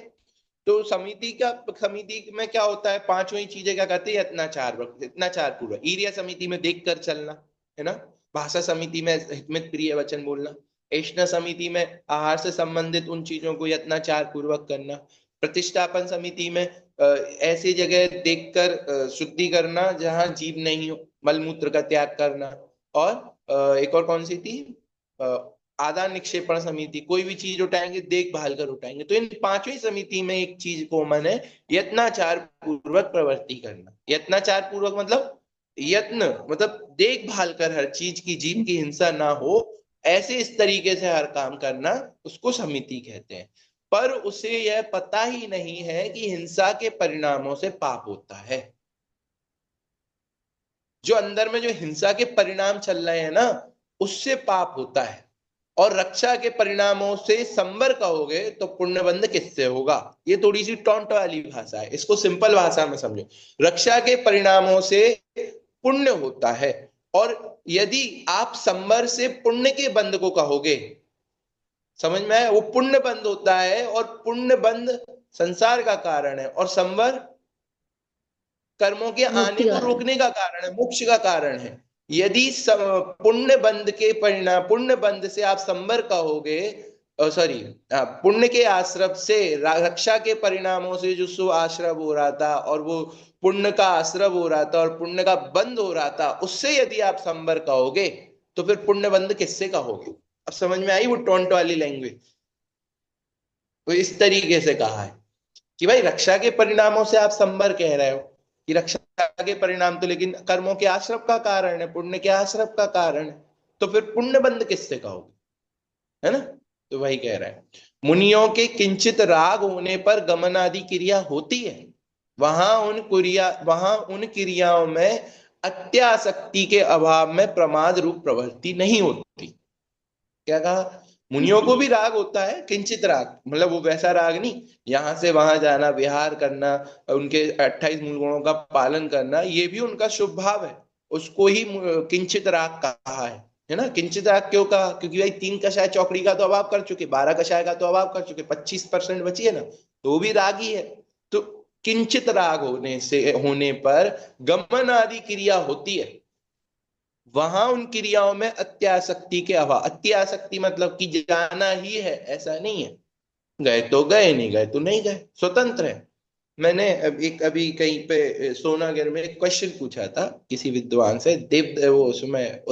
Speaker 1: तो समिति में क्या होता है? पांचों ही चीजें क्या कहते हैं? यत्नाचार पूर्वक। ईर्ष्या समिति में देख कर चलना, है ना। भाषा समिति में हितमित प्रिय वचन बोलना। ऐष्ण समिति में आहार से संबंधित उन चीजों को यत्नाचार पूर्वक करना। प्रतिष्ठापन समिति में ऐसी जगह देखकर शुद्धि करना जहां जीव नहीं हो, मलमूत्र का त्याग करना। और एक और कौन सी थी? आदान निक्षेपण समिति, कोई भी चीज उठाएंगे देखभाल कर उठाएंगे। तो इन पांचवी समिति में एक चीज कॉमन है, यत्नाचार पूर्वक प्रवृत्ति करना। यत्नाचार पूर्वक मतलब यत्न मतलब देखभाल कर हर चीज की, जीव की हिंसा ना हो, ऐसे इस तरीके से हर काम करना, उसको समिति कहते हैं। पर उसे यह पता ही नहीं है कि हिंसा के परिणामों से पाप होता है। जो अंदर में जो हिंसा के परिणाम चल रहे हैं ना, उससे पाप होता है। और रक्षा के परिणामों से संवर कहोगे तो पुण्यबंध किससे होगा। ये थोड़ी सी टोंट वाली भाषा है, इसको सिंपल भाषा में समझो। रक्षा के परिणामों से पुण्य होता है, और यदि आप संवर से पुण्य के बंध को कहोगे, समझ में आया, वो पुण्य बंध होता है, और पुण्य बंध संसार का कारण है, और संवर कर्मों के आने
Speaker 4: मुक्ति
Speaker 1: को
Speaker 4: का कारण।
Speaker 1: रोकने का कारण है, मोक्ष का कारण है। यदि पुण्य बंध के परिणाम, पुण्य बंध से आप संवर कहोगे, सॉरी, पुण्य के आश्रव से रक्षा के परिणामों से जो सो आश्रव हो रहा था, और वो पुण्य का आश्रव हो रहा था और पुण्य का बंध हो रहा था, उससे यदि आप संवर कहोगे तो फिर पुण्य बंध किससे कहोगे। अब समझ में आई वो टोंट वाली लैंग्वेज। तो इस तरीके से कहा है कि भाई रक्षा के परिणामों से आप संवर कह रहे हो, कि रक्षा के परिणाम तो लेकिन कर्मों के आश्रव का कारण है, पुण्य के आश्रव का कारण है, तो फिर पुण्य बंध किससे कहोगे, है ना। तो वही कह रहा है, मुनियों के किंचित राग होने पर गमन आदि क्रिया होती है, वहां उन क्रियाओं में अत्यासक्ति के अभाव में प्रमाद रूप प्रवृत्ति नहीं होती। क्या कहा, मुनियों को भी राग होता है, किंचित राग, मतलब वो वैसा राग नहीं, यहां से वहां जाना, विहार करना, उनके 28 मूल गुणों का पालन करना, ये भी उनका शुभ भाव है, उसको ही किंचित राग कहा है ना। किंचित राग क्यों कहा, क्योंकि भाई 3 कषाय चौकड़ी का तो अभाव कर चुके, 12 कषाय का तो अभाव कर चुके, 25% बची है ना, तो वो भी राग ही है। तो किंचित राग होने पर गमन आदि क्रिया होती है, वहां उन क्रियाओं में अत्यासक्ति के अभाव, अत्यासक्ति मतलब कि जाना ही है ऐसा नहीं है, गए तो गए, नहीं गए तो नहीं गए, स्वतंत्र है। मैंने अभी कहीं पे सोनागर में एक क्वेश्चन पूछा था किसी विद्वान से, देव वो उसमें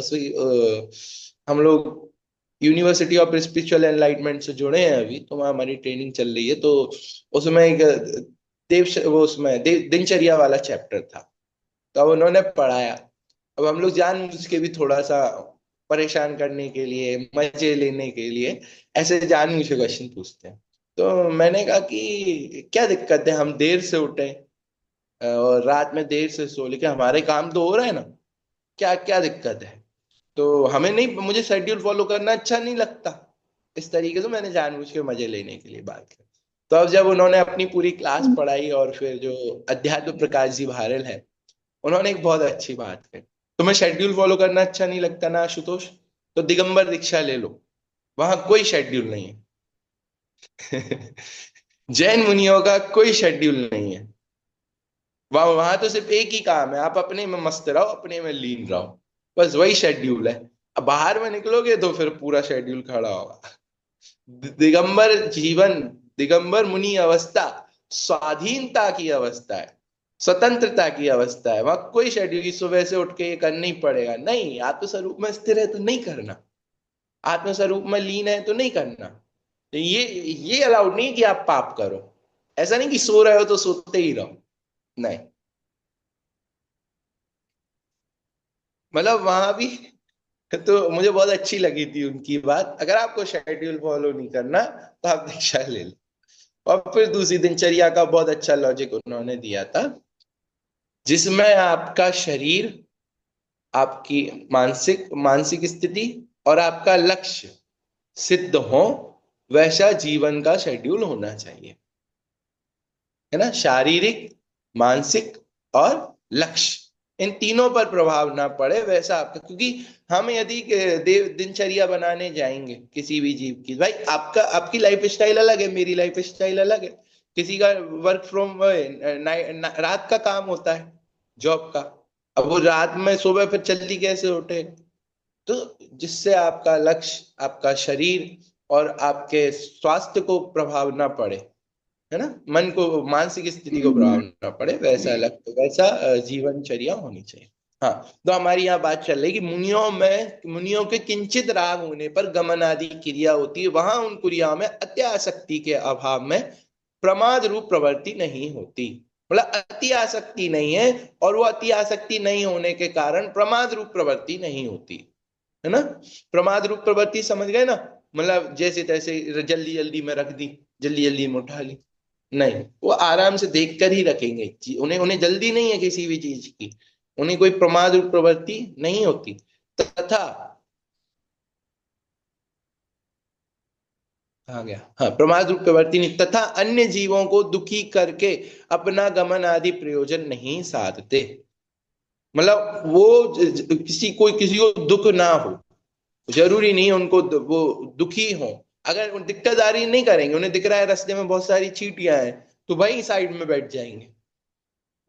Speaker 1: हम लोग यूनिवर्सिटी ऑफ स्पिरिचुअल एनलाइटमेंट से जुड़े हैं अभी, तो वहाँ हमारी ट्रेनिंग चल रही है, तो उसमें एक वो उसमें दिनचर्या वाला चैप्टर था, तो अब उन्होंने पढ़ाया। अब हम लोग जानबूझ के भी थोड़ा सा परेशान करने के लिए, मजे लेने के लिए ऐसे जानबूझ के क्वेश्चन पूछते हैं। तो मैंने कहा कि क्या दिक्कत है, हम देर से उठे और रात में देर से सो, लेकिन हमारे काम तो हो रहा है ना, क्या क्या दिक्कत है। तो हमें नहीं, मुझे शेड्यूल फॉलो करना अच्छा नहीं लगता, इस तरीके से मैंने जानबूझ के मजे लेने के लिए बात की। तो अब जब उन्होंने अपनी पूरी क्लास पढ़ाई, और फिर जो अध्यात्म प्रकाश जी भारल है, उन्होंने एक बहुत अच्छी बात कही, तुम्हें शेड्यूल फॉलो करना अच्छा नहीं लगता ना आशुतोष, तो दिगंबर दीक्षा ले लो, वहां कोई शेड्यूल नहीं है। जैन मुनियों का कोई शेड्यूल नहीं है, वहां तो सिर्फ एक ही काम है, आप अपने में मस्त रहो, अपने में लीन रहो, बस वही शेड्यूल है। अब बाहर में निकलोगे तो फिर पूरा शेड्यूल खड़ा होगा। दिगंबर जीवन, दिगंबर मुनि अवस्था स्वाधीनता की अवस्था है, स्वतंत्रता की अवस्था है, वहां कोई शेड्यूल की सुबह से उठ के ये करना ही पड़ेगा, नहीं। आत्मस्वरूप में स्थिर है तो नहीं करना, आत्मस्वरूप में लीन है तो नहीं करना। ये अलाउड नहीं कि आप पाप करो, ऐसा नहीं कि सो रहे हो तो सोते ही रहो, नहीं। मतलब वहां भी तो मुझे बहुत अच्छी लगी थी उनकी बात, अगर आपको शेड्यूल फॉलो नहीं करना तो आप दीक्षा ले लो। और फिर दूसरी दिनचर्या का बहुत अच्छा लॉजिक उन्होंने दिया था, जिसमें आपका शरीर, आपकी मानसिक मानसिक स्थिति और आपका लक्ष्य सिद्ध हो, वैसा जीवन का शेड्यूल होना चाहिए, है ना। शारीरिक, मानसिक और लक्ष्य, इन तीनों पर प्रभाव ना पड़े वैसा आपका, क्योंकि हम यदि देव दिनचर्या बनाने जाएंगे किसी भी जीव की, भाई आपकी लाइफ स्टाइल अलग है, मेरी लाइफ स्टाइल अलग है, किसी का वर्क फ्रॉम रात का काम होता है, जॉब का, अब वो रात में सुबह फिर जल्दी कैसे उठे। तो जिससे आपका लक्ष्य, आपका शरीर और आपके स्वास्थ्य को प्रभाव ना पड़े, है ना, मन को, मानसिक स्थिति को प्रभाव ना पड़े, वैसा जीवनचर्या होनी चाहिए। हाँ, तो हमारी यहाँ बात चल रही कि मुनियों के किंचित राग होने पर गमन आदि क्रिया होती है, वहां उन क्रियाओं में अत्यासक्ति के अभाव में प्रमाद रूप प्रवृत्ति नहीं होती, मतलब अति आसक्ति नहीं है, और वो अति आसक्ति नहीं होने के कारण प्रमाद रूप प्रवृत्ति नहीं होती, है ना। प्रमाद रूप प्रवृत्ति समझ गए ना, मतलब जैसे तैसे जल्दी जल्दी में रख दी, जल्दी जल्दी में उठा ली, नहीं, वो आराम से देख कर ही रखेंगे, उन्हें उन्हें जल्दी नहीं है किसी भी चीज की, उन्हें कोई प्रमाद प्रवृत्ति नहीं होती। तथा कहाँ गया, हाँ, प्रमाद रूप प्रवृत्ति नहीं, तथा अन्य जीवों को दुखी करके अपना गमन आदि प्रयोजन नहीं साधते। मतलब वो किसी को दुख ना हो, जरूरी नहीं उनको वो दुखी हो। अगर वो दिक्कतदारी नहीं करेंगे, उन्हें दिख रहा है रास्ते में बहुत सारी चींटियां हैं, तो वही साइड में बैठ जाएंगे।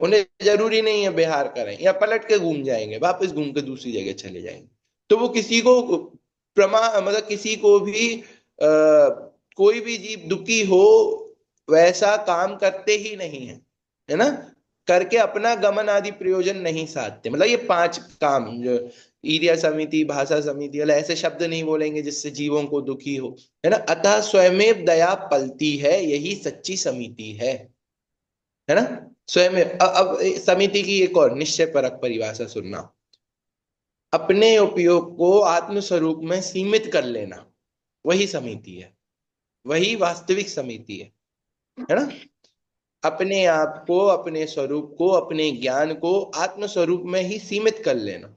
Speaker 1: उन्हें जरूरी नहीं है बिहार करें, या पलट के घूम जाएंगे, वापस घूम के दूसरी जगह चले जाएंगे। तो वो किसी को मतलब किसी को भी कोई भी जीव दुखी हो वैसा काम करते ही नहीं है, है ना। करके अपना गमन आदि प्रयोजन नहीं साधते। मतलब ये पांच काम जो ईर्ष्या समिति, भाषा समिति वाले ऐसे शब्द नहीं बोलेंगे जिससे जीवों को दुखी हो, है ना। अतः स्वयमेव दया पलती है, यही सच्ची समिति है ना। स्वयं अब समिति की एक और निश्चय परक परिभाषा सुनना। अपने उपयोग को आत्म स्वरूप में सीमित कर लेना, वही समिति है, वही वास्तविक समिति है ना। अपने आप को, अपने स्वरूप को, अपने ज्ञान को आत्म स्वरूप में ही सीमित कर लेना,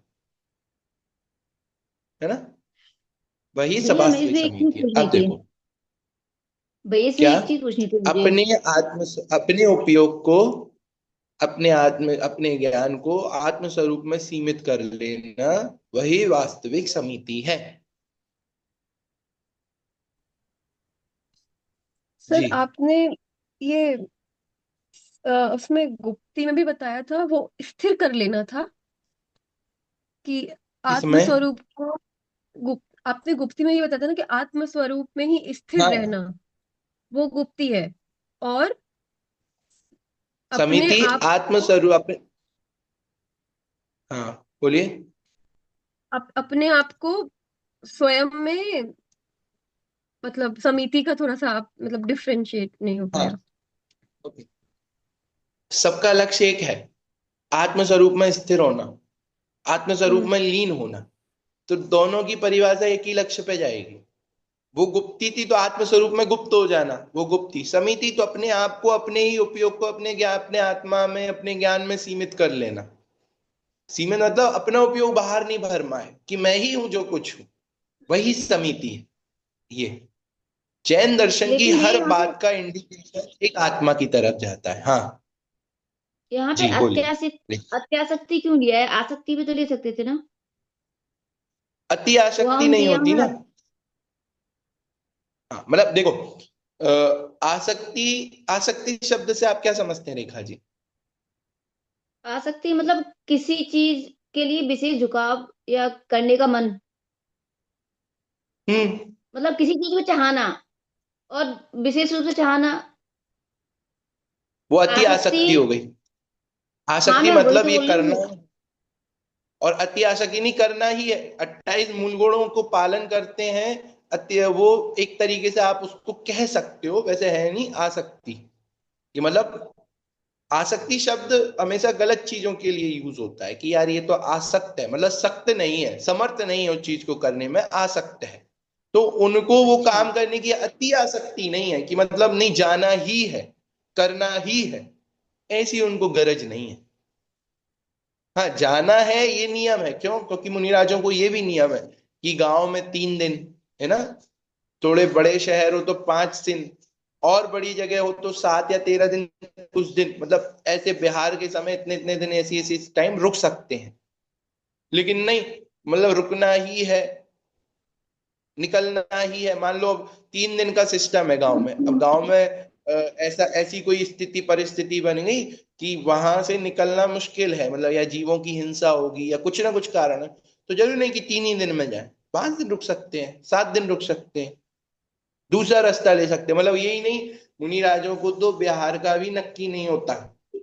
Speaker 1: है ना, वही
Speaker 4: भैया मैं
Speaker 1: वास्तविक
Speaker 4: इसमें एक चीज
Speaker 1: समिति है।
Speaker 4: पूछनी
Speaker 1: अब
Speaker 4: थी।
Speaker 1: देखो
Speaker 4: भैया इसमें
Speaker 1: क्या,
Speaker 4: एक चीज पूछनी थी मुझे।
Speaker 1: अपने अपने उपयोग को, अपने ज्ञान को आत्म स्वरूप में सीमित कर लेना, वही वास्तविक समिति है।
Speaker 3: सर
Speaker 1: जी,
Speaker 3: आपने ये उसमें गुप्ती में भी बताया था, वो स्थिर कर लेना था कि आत्म
Speaker 1: इसमें,
Speaker 3: स्वरूप को आपने गुप्ती में ये बताया था ना कि आत्म स्वरूप में ही स्थिर
Speaker 1: हाँ,
Speaker 3: रहना वो गुप्ती है। और अपने
Speaker 1: समिति
Speaker 3: आप
Speaker 1: आत्म
Speaker 3: को
Speaker 1: स्वरूप हाँ, बोलिए।
Speaker 3: अपने आप को स्वयं में, मतलब समिति का थोड़ा सा आप मतलब डिफरेंशिएट नहीं हो
Speaker 1: हाँ,
Speaker 3: पाया।
Speaker 1: ओके। सबका लक्ष्य एक है, आत्म स्वरूप में स्थिर होना, आत्म स्वरूप
Speaker 3: हम्म।
Speaker 1: में लीन होना। तो दोनों की परिभाषा एक ही लक्ष्य पे जाएगी। वो गुप्ती थी तो आत्म स्वरूप में गुप्त हो जाना, वो गुप्ती। समिति तो अपने आप को, अपने ही उपयोग को, अपने ज्ञान, अपने आत्मा में, अपने ज्ञान में सीमित कर लेना। सीमित मतलब अपना उपयोग बाहर नहीं भरमा है कि मैं ही हूं जो कुछ हूं, वही समिति है ये। जैन दर्शन की
Speaker 4: लेकिन ये
Speaker 1: हर बात का इंडिकेशन एक आत्मा की तरफ जाता है। हाँ,
Speaker 4: यहाँ पे
Speaker 1: जी बोलिए।
Speaker 4: अत्यासक्ति क्यों लिया है? आसक्ति भी तो ले सकते थे ना।
Speaker 1: अति
Speaker 4: वहां
Speaker 1: आसक्ति
Speaker 4: उनके
Speaker 1: नहीं
Speaker 4: यहाँ
Speaker 1: होती ना।
Speaker 4: है।
Speaker 1: हाँ, मतलब देखो, आसक्ति, आसक्ति शब्द से आप क्या समझते हैं रेखा जी?
Speaker 4: आसक्ति मतलब किसी चीज के लिए विशेष झुकाव या करने का मन,
Speaker 1: हम्म,
Speaker 4: मतलब किसी चीज को चाहना और विशेष रूप से चाहना।
Speaker 1: वो अति
Speaker 4: आसक्ति।
Speaker 1: आसक्ति हो गई।
Speaker 4: हाँ
Speaker 1: आसक्ति
Speaker 4: मैं वही
Speaker 1: मतलब
Speaker 4: तो
Speaker 1: ये
Speaker 4: बोल रही
Speaker 1: करना
Speaker 4: हूँ।
Speaker 1: है, और अति आसक्ति नहीं करना ही है। 28 मूल गुणों को पालन करते हैं, अति वो एक तरीके से आप उसको कह सकते हो, वैसे है नहीं आसक्ति। ये मतलब आसक्ति शब्द हमेशा गलत चीजों के लिए यूज होता है कि यार ये तो आसक्त है, मतलब सक्त नहीं है, समर्थ नहीं है उस चीज को करने में, आसक्त है। तो उनको वो
Speaker 4: अच्छा।
Speaker 1: काम करने की अति आसक्ति नहीं है कि मतलब नहीं जाना ही है, करना ही है, ऐसी उनको गरज नहीं है। हाँ, जाना है ये नियम है, क्यों? क्योंकि मुनिराजों को ये भी नियम है कि गांव में 3 दिन, है ना, थोड़े बड़े शहर हो तो 5 दिन, और बड़ी जगह हो तो 7 या 13 दिन, कुछ दिन, मतलब ऐसे बिहार के समय इतने इतने दिन ऐसी ऐसी टाइम रुक सकते हैं। लेकिन नहीं, मतलब रुकना ही है, निकलना ही है। मान लो अब 3 दिन का सिस्टम है गांव में, अब गांव में ऐसा ऐसी कोई स्थिति परिस्थिति बन गई कि वहां से निकलना मुश्किल है, मतलब या जीवों की हिंसा होगी या कुछ ना कुछ कारण है, तो जरूरी नहीं कि 3 ही दिन में जाए, 5 दिन रुक सकते हैं, 7 दिन रुक सकते हैं, दूसरा रास्ता ले सकते हैं। मतलब यही नहीं, मुनि राजों को तो बिहार का भी नक्की नहीं होता,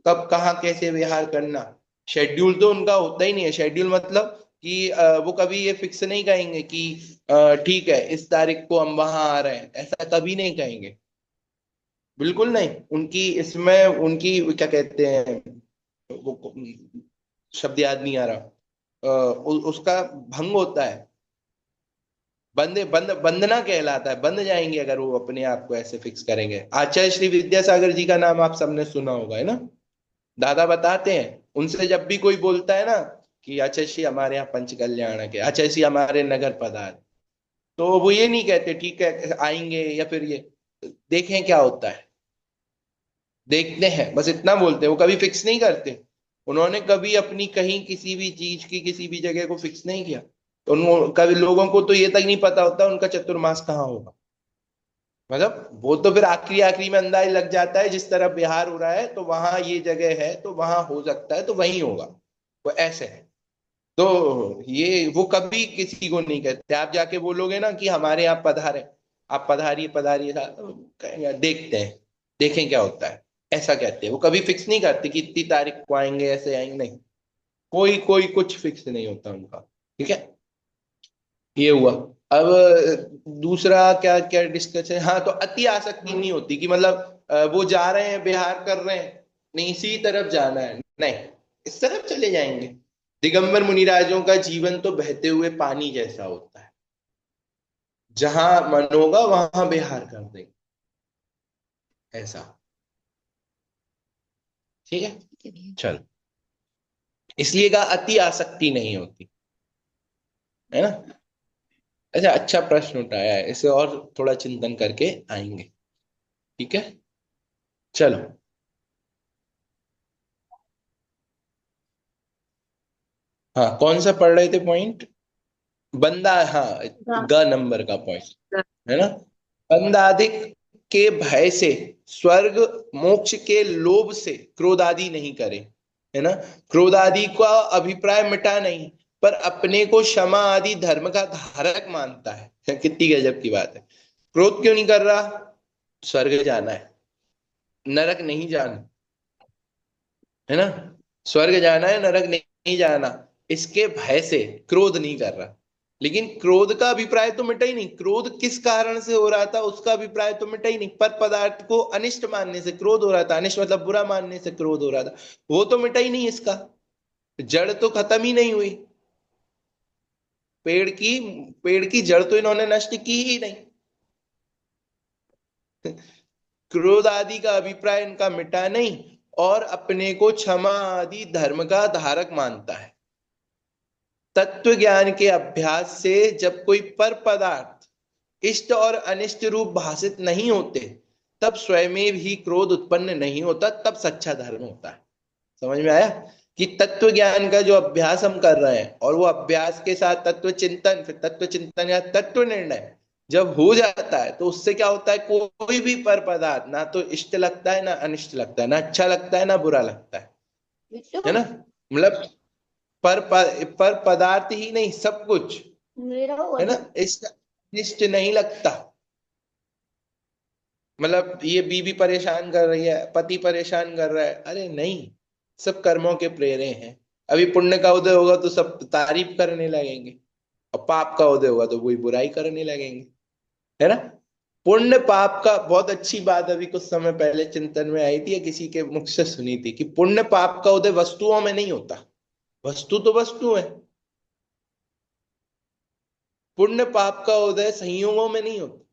Speaker 1: कब कहाँ कैसे विहार करना। शेड्यूल तो उनका होता ही नहीं है। शेड्यूल मतलब कि वो कभी ये फिक्स नहीं कहेंगे कि ठीक है इस तारीख को हम वहां आ रहे हैं, ऐसा कभी नहीं कहेंगे, बिल्कुल नहीं। उनकी इसमें उनकी क्या कहते हैं, वो शब्द याद नहीं आ रहा, उसका भंग होता है। बंधना कहलाता है, बंध जाएंगे अगर वो अपने आप को ऐसे फिक्स करेंगे। आचार्य श्री विद्यासागर जी का नाम आप सबने सुना होगा, है ना। दादा बताते हैं, उनसे जब भी कोई बोलता है ना कि आचार्य श्री हमारे यहाँ पंच कल्याण के, आचार्य श्री हमारे नगर पधार, तो वो ये नहीं कहते ठीक है आएंगे, या फिर ये देखें क्या होता है, देखते हैं, बस इतना बोलते हैं। वो कभी फिक्स नहीं करते। उन्होंने कभी अपनी कहीं किसी भी चीज की किसी भी जगह को फिक्स नहीं किया। तो उन कभी लोगों को तो ये तक नहीं पता होता उनका चतुर्मास कहाँ होगा। मतलब वो तो फिर आखिरी आखिरी में अंदाज लग जाता है, जिस तरह बिहार हो रहा है तो वहां ये जगह है तो वहां हो सकता है तो वहीं होगा, वो ऐसे है। तो ये वो कभी किसी को नहीं कहते। आप जाके बोलोगे ना कि हमारे यहाँ पधारे, आप पधारिए पधारिए, तो कहेंगे देखते हैं, देखें क्या होता है, ऐसा कहते हैं। वो कभी फिक्स नहीं करते कि इतनी तारीख को आएंगे, ऐसे आएंगे, नहीं। कोई कोई कुछ फिक्स नहीं होता उनका। ठीक है, ये हुआ। अब दूसरा क्या क्या डिस्कस है, हाँ, तो अति आसक्ति नहीं होती कि मतलब वो जा रहे हैं बिहार कर रहे हैं, नहीं इसी तरफ जाना है, नहीं इस तरफ चले जाएंगे। दिगंबर मुनिराजों का जीवन तो बहते हुए पानी जैसा होता है, जहां मन होगा वहां बिहार कर देंगे, ऐसा। ठीक है,
Speaker 4: ठीक है भैया।
Speaker 1: चल, इसलिए का अति आसक्ति नहीं होती है ना। अच्छा, अच्छा प्रश्न उठाया है, इसे और थोड़ा चिंतन करके आएंगे। ठीक है, चलो। हाँ, कौन सा पढ़ रहे थे पॉइंट? बंदा, हाँ,
Speaker 4: हाँ।
Speaker 1: ग नंबर का पॉइंट है ना। बंदाधिक के भय से, स्वर्ग मोक्ष के लोभ से क्रोध आदि नहीं करे, है ना। क्रोध आदि का अभिप्राय मिटा नहीं, पर अपने को क्षमा आदि धर्म का धारक मानता है। कितनी गजब की बात है। क्रोध क्यों नहीं कर रहा? स्वर्ग जाना है, नरक नहीं जाना, है ना। स्वर्ग जाना है, नरक नहीं जाना, इसके भय से क्रोध नहीं कर रहा। लेकिन क्रोध का अभिप्राय तो मिटा ही नहीं। क्रोध किस कारण से हो रहा था उसका अभिप्राय तो मिटा ही नहीं। पर पदार्थ को अनिष्ट मानने से क्रोध हो रहा था, अनिष्ट मतलब बुरा मानने से क्रोध हो रहा था, वो तो मिटा ही नहीं। इसका जड़ तो खत्म ही नहीं हुई। पेड़ की पेड़ की जड़ तो इन्होंने नष्ट की ही नहीं। क्रोध आदि का अभिप्राय इनका मिटा नहीं, और अपने को क्षमा आदि धर्म का धारक मानता है। तत्व ज्ञान के अभ्यास से जब कोई पर पदार्थ इष्ट और अनिष्ट रूप भाषित नहीं होते, तब स्वयं ही क्रोध उत्पन्न नहीं होता, तब सच्चा धर्म होता है। समझ में आया कि तत्व ज्ञान का जो अभ्यास हम कर रहे हैं, और वो अभ्यास के साथ तत्व चिंतन, फिर तत्व चिंतन या तत्व निर्णय जब हो जाता है, तो उससे क्या होता है, कोई भी पर पदार्थ ना तो इष्ट लगता है ना अनिष्ट लगता है, ना अच्छा लगता है ना बुरा लगता है
Speaker 4: बिट्टू
Speaker 1: ना। मतलब पर पदार्थ ही नहीं, सब कुछ,
Speaker 4: मेरा हुआ
Speaker 1: है ना,
Speaker 4: था।
Speaker 1: इष्ट अनिष्ट नहीं लगता। मतलब ये बीवी परेशान कर रही है, पति परेशान कर रहा है, अरे नहीं, सब कर्मों के प्रेरे हैं। अभी पुण्य का उदय होगा तो सब तारीफ करने लगेंगे, और पाप का उदय होगा तो वही बुराई करने लगेंगे, है ना। पुण्य पाप का, बहुत अच्छी बात अभी कुछ समय पहले चिंतन में आई थी या किसी के मुख से सुनी थी, कि पुण्य पाप का उदय वस्तुओं में नहीं होता। वस्तु तो वस्तु है, पुण्य पाप का उदय संयोगों में नहीं होता।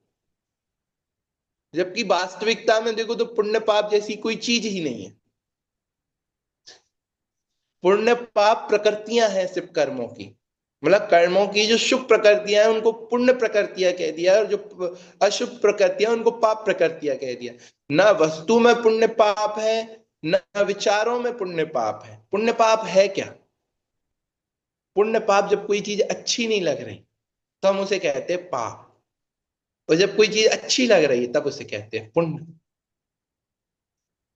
Speaker 1: जबकि वास्तविकता में देखो तो पुण्य पाप जैसी कोई चीज ही नहीं है। पुण्य पाप प्रकृतियां हैं सिर्फ कर्मों की। मतलब कर्मों की जो शुभ प्रकृतियां हैं उनको पुण्य प्रकृतियां कह दिया, और जो अशुभ प्रकृतियां उनको पाप प्रकृतियां कह दिया। ना वस्तु में पुण्य पाप है, ना विचारों में पुण्य पाप है। पुण्य पाप है क्या? पुण्य पाप जब कोई चीज अच्छी नहीं लग रही तो हम उसे कहते हैं पाप, और जब कोई चीज अच्छी लग रही है तब उसे कहते हैं पुण्य।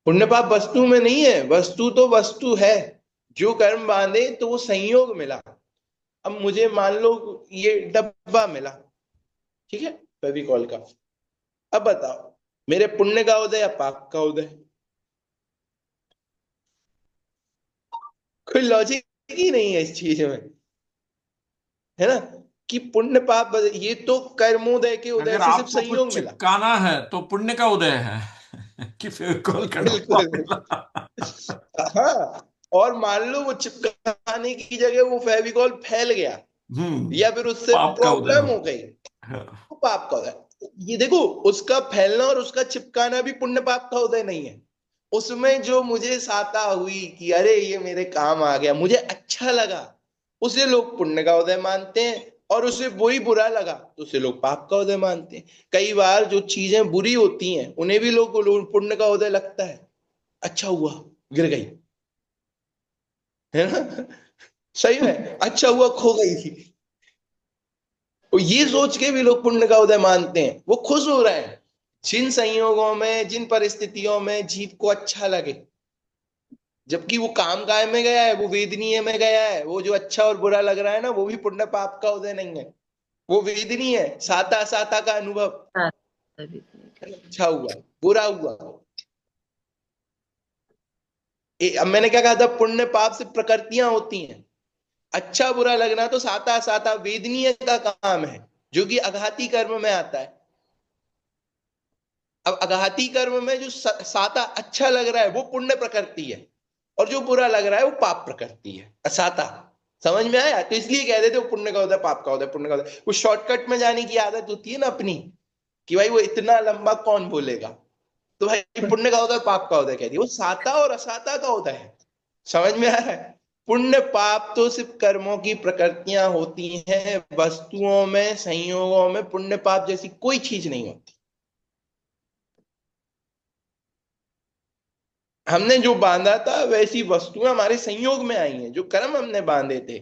Speaker 1: पुण्य पाप वस्तु में नहीं है, वस्तु तो वस्तु है। जो कर्म बांधे तो वो संयोग मिला। अब मुझे मान लो ये डब्बा मिला, ठीक है, फेविकॉल का। अब बताओ, मेरे पुण्य का उदय या पाप का उदय? कोई लॉजिक ही नहीं है इस चीज में, है ना। कि पुण्य पाप ये तो कर्मोदय के उदय
Speaker 2: अगर
Speaker 1: से सिर्फ
Speaker 2: आपको कुछ
Speaker 1: संयोग मिला।
Speaker 2: चिपकाना है तो पुण्य का उदय है कि फिर कॉल का डब्बा
Speaker 1: बिल्कुल।
Speaker 2: मिला।
Speaker 1: हाँ, और मान लो वो चिपकाने की जगह वो फेविकॉल फैल गया, या फिर उससे
Speaker 2: पाप का उदय
Speaker 1: प्रॉब्लम
Speaker 2: हो।
Speaker 1: हो गई, तो पाप का उदय। ये देखो, उसका फैलना और उसका चिपकाना भी पुण्य पाप का उदय नहीं है। उसमें जो मुझे साता हुई कि अरे ये मेरे काम आ गया, मुझे अच्छा लगा, उसे लोग पुण्य का उदय मानते हैं। और उसे वही बुरा लगा तो उसे लोग पाप का उदय मानते हैं। कई बार जो चीजें बुरी होती हैं उन्हें भी लोग पुण्य का उदय लगता है। अच्छा हुआ गिर गई, है ना, सही में अच्छा हुआ खो गई थी, तो ये सोच के भी लोग पुण्य का उदय मानते हैं। वो खुश हो रहे हैं जिन संयोगों में, जिन परिस्थितियों में जीव को अच्छा लगे, जबकि वो काम काय में गया है, वो वेदनीय में गया है। वो जो अच्छा और बुरा लग रहा है ना, वो भी पुण्य पाप का उदय नहीं है, वो वेदनीय है, साता साता का अनुभव। अच्छा हुआ बुरा हुआ, अब मैंने क्या कहा था, पुण्य पाप से प्रकृतियां होती हैं। अच्छा बुरा लगना तो साता साता वेदनीय का काम है, जो कि अघाती कर्म में आता है। अब अघाती कर्म में जो साता अच्छा लग रहा है वो पुण्य प्रकृति है, और जो बुरा लग रहा है वो पाप प्रकृति है, असाता। समझ में आया? तो इसलिए कह देते वो पुण्य का उदय पाप का उदय, पुण्य का उदय। वो शॉर्टकट में जाने की आदत होती है ना अपनी, कि भाई वो इतना लंबा कौन बोलेगा, तो भाई पुण्य का उदय पाप का उदय कह दिया। वो साता और असाता का उदय है। समझ में आ रहा है? पुण्य पाप तो सिर्फ कर्मों की प्रकृतियां होती हैं, वस्तुओं में, संयोगों में पुण्य पाप जैसी कोई चीज नहीं होती। हमने जो बांधा था वैसी वस्तुएं हमारे संयोग में आई हैं, जो कर्म हमने बांधे थे।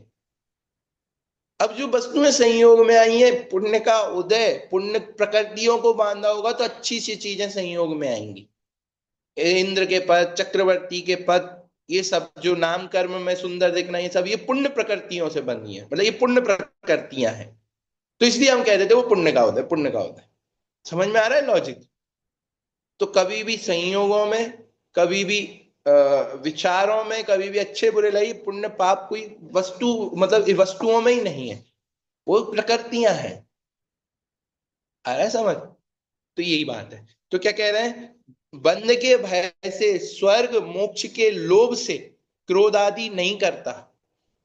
Speaker 1: अब जो वस्तुएं संयोग में आई हैं, पुण्य का उदय, पुण्य प्रकृतियों को बांधा होगा तो अच्छी सी चीजें संयोग में आएंगी। इंद्र के पद, चक्रवर्ती के पद, ये सब जो नाम कर्म में सुंदर दिखना, ये सब ये पुण्य प्रकृतियों से बनी है, मतलब ये पुण्य प्रकृतियां हैं। तो इसलिए हम कहते थे वो पुण्य का उदय, पुण्य का उदय। समझ में आ रहा है लॉजिक? तो कभी भी संयोगों में, कभी भी विचारों में, कभी भी अच्छे बुरे लगे, पुण्य पाप कोई वस्तु, मतलब वस्तुओं में ही नहीं है, वो प्रकृतियां हैं। आ रहा है समझ? तो यही बात है। तो क्या कह रहे हैं, बंध के भय से, स्वर्ग मोक्ष के लोभ से क्रोध आदि नहीं करता,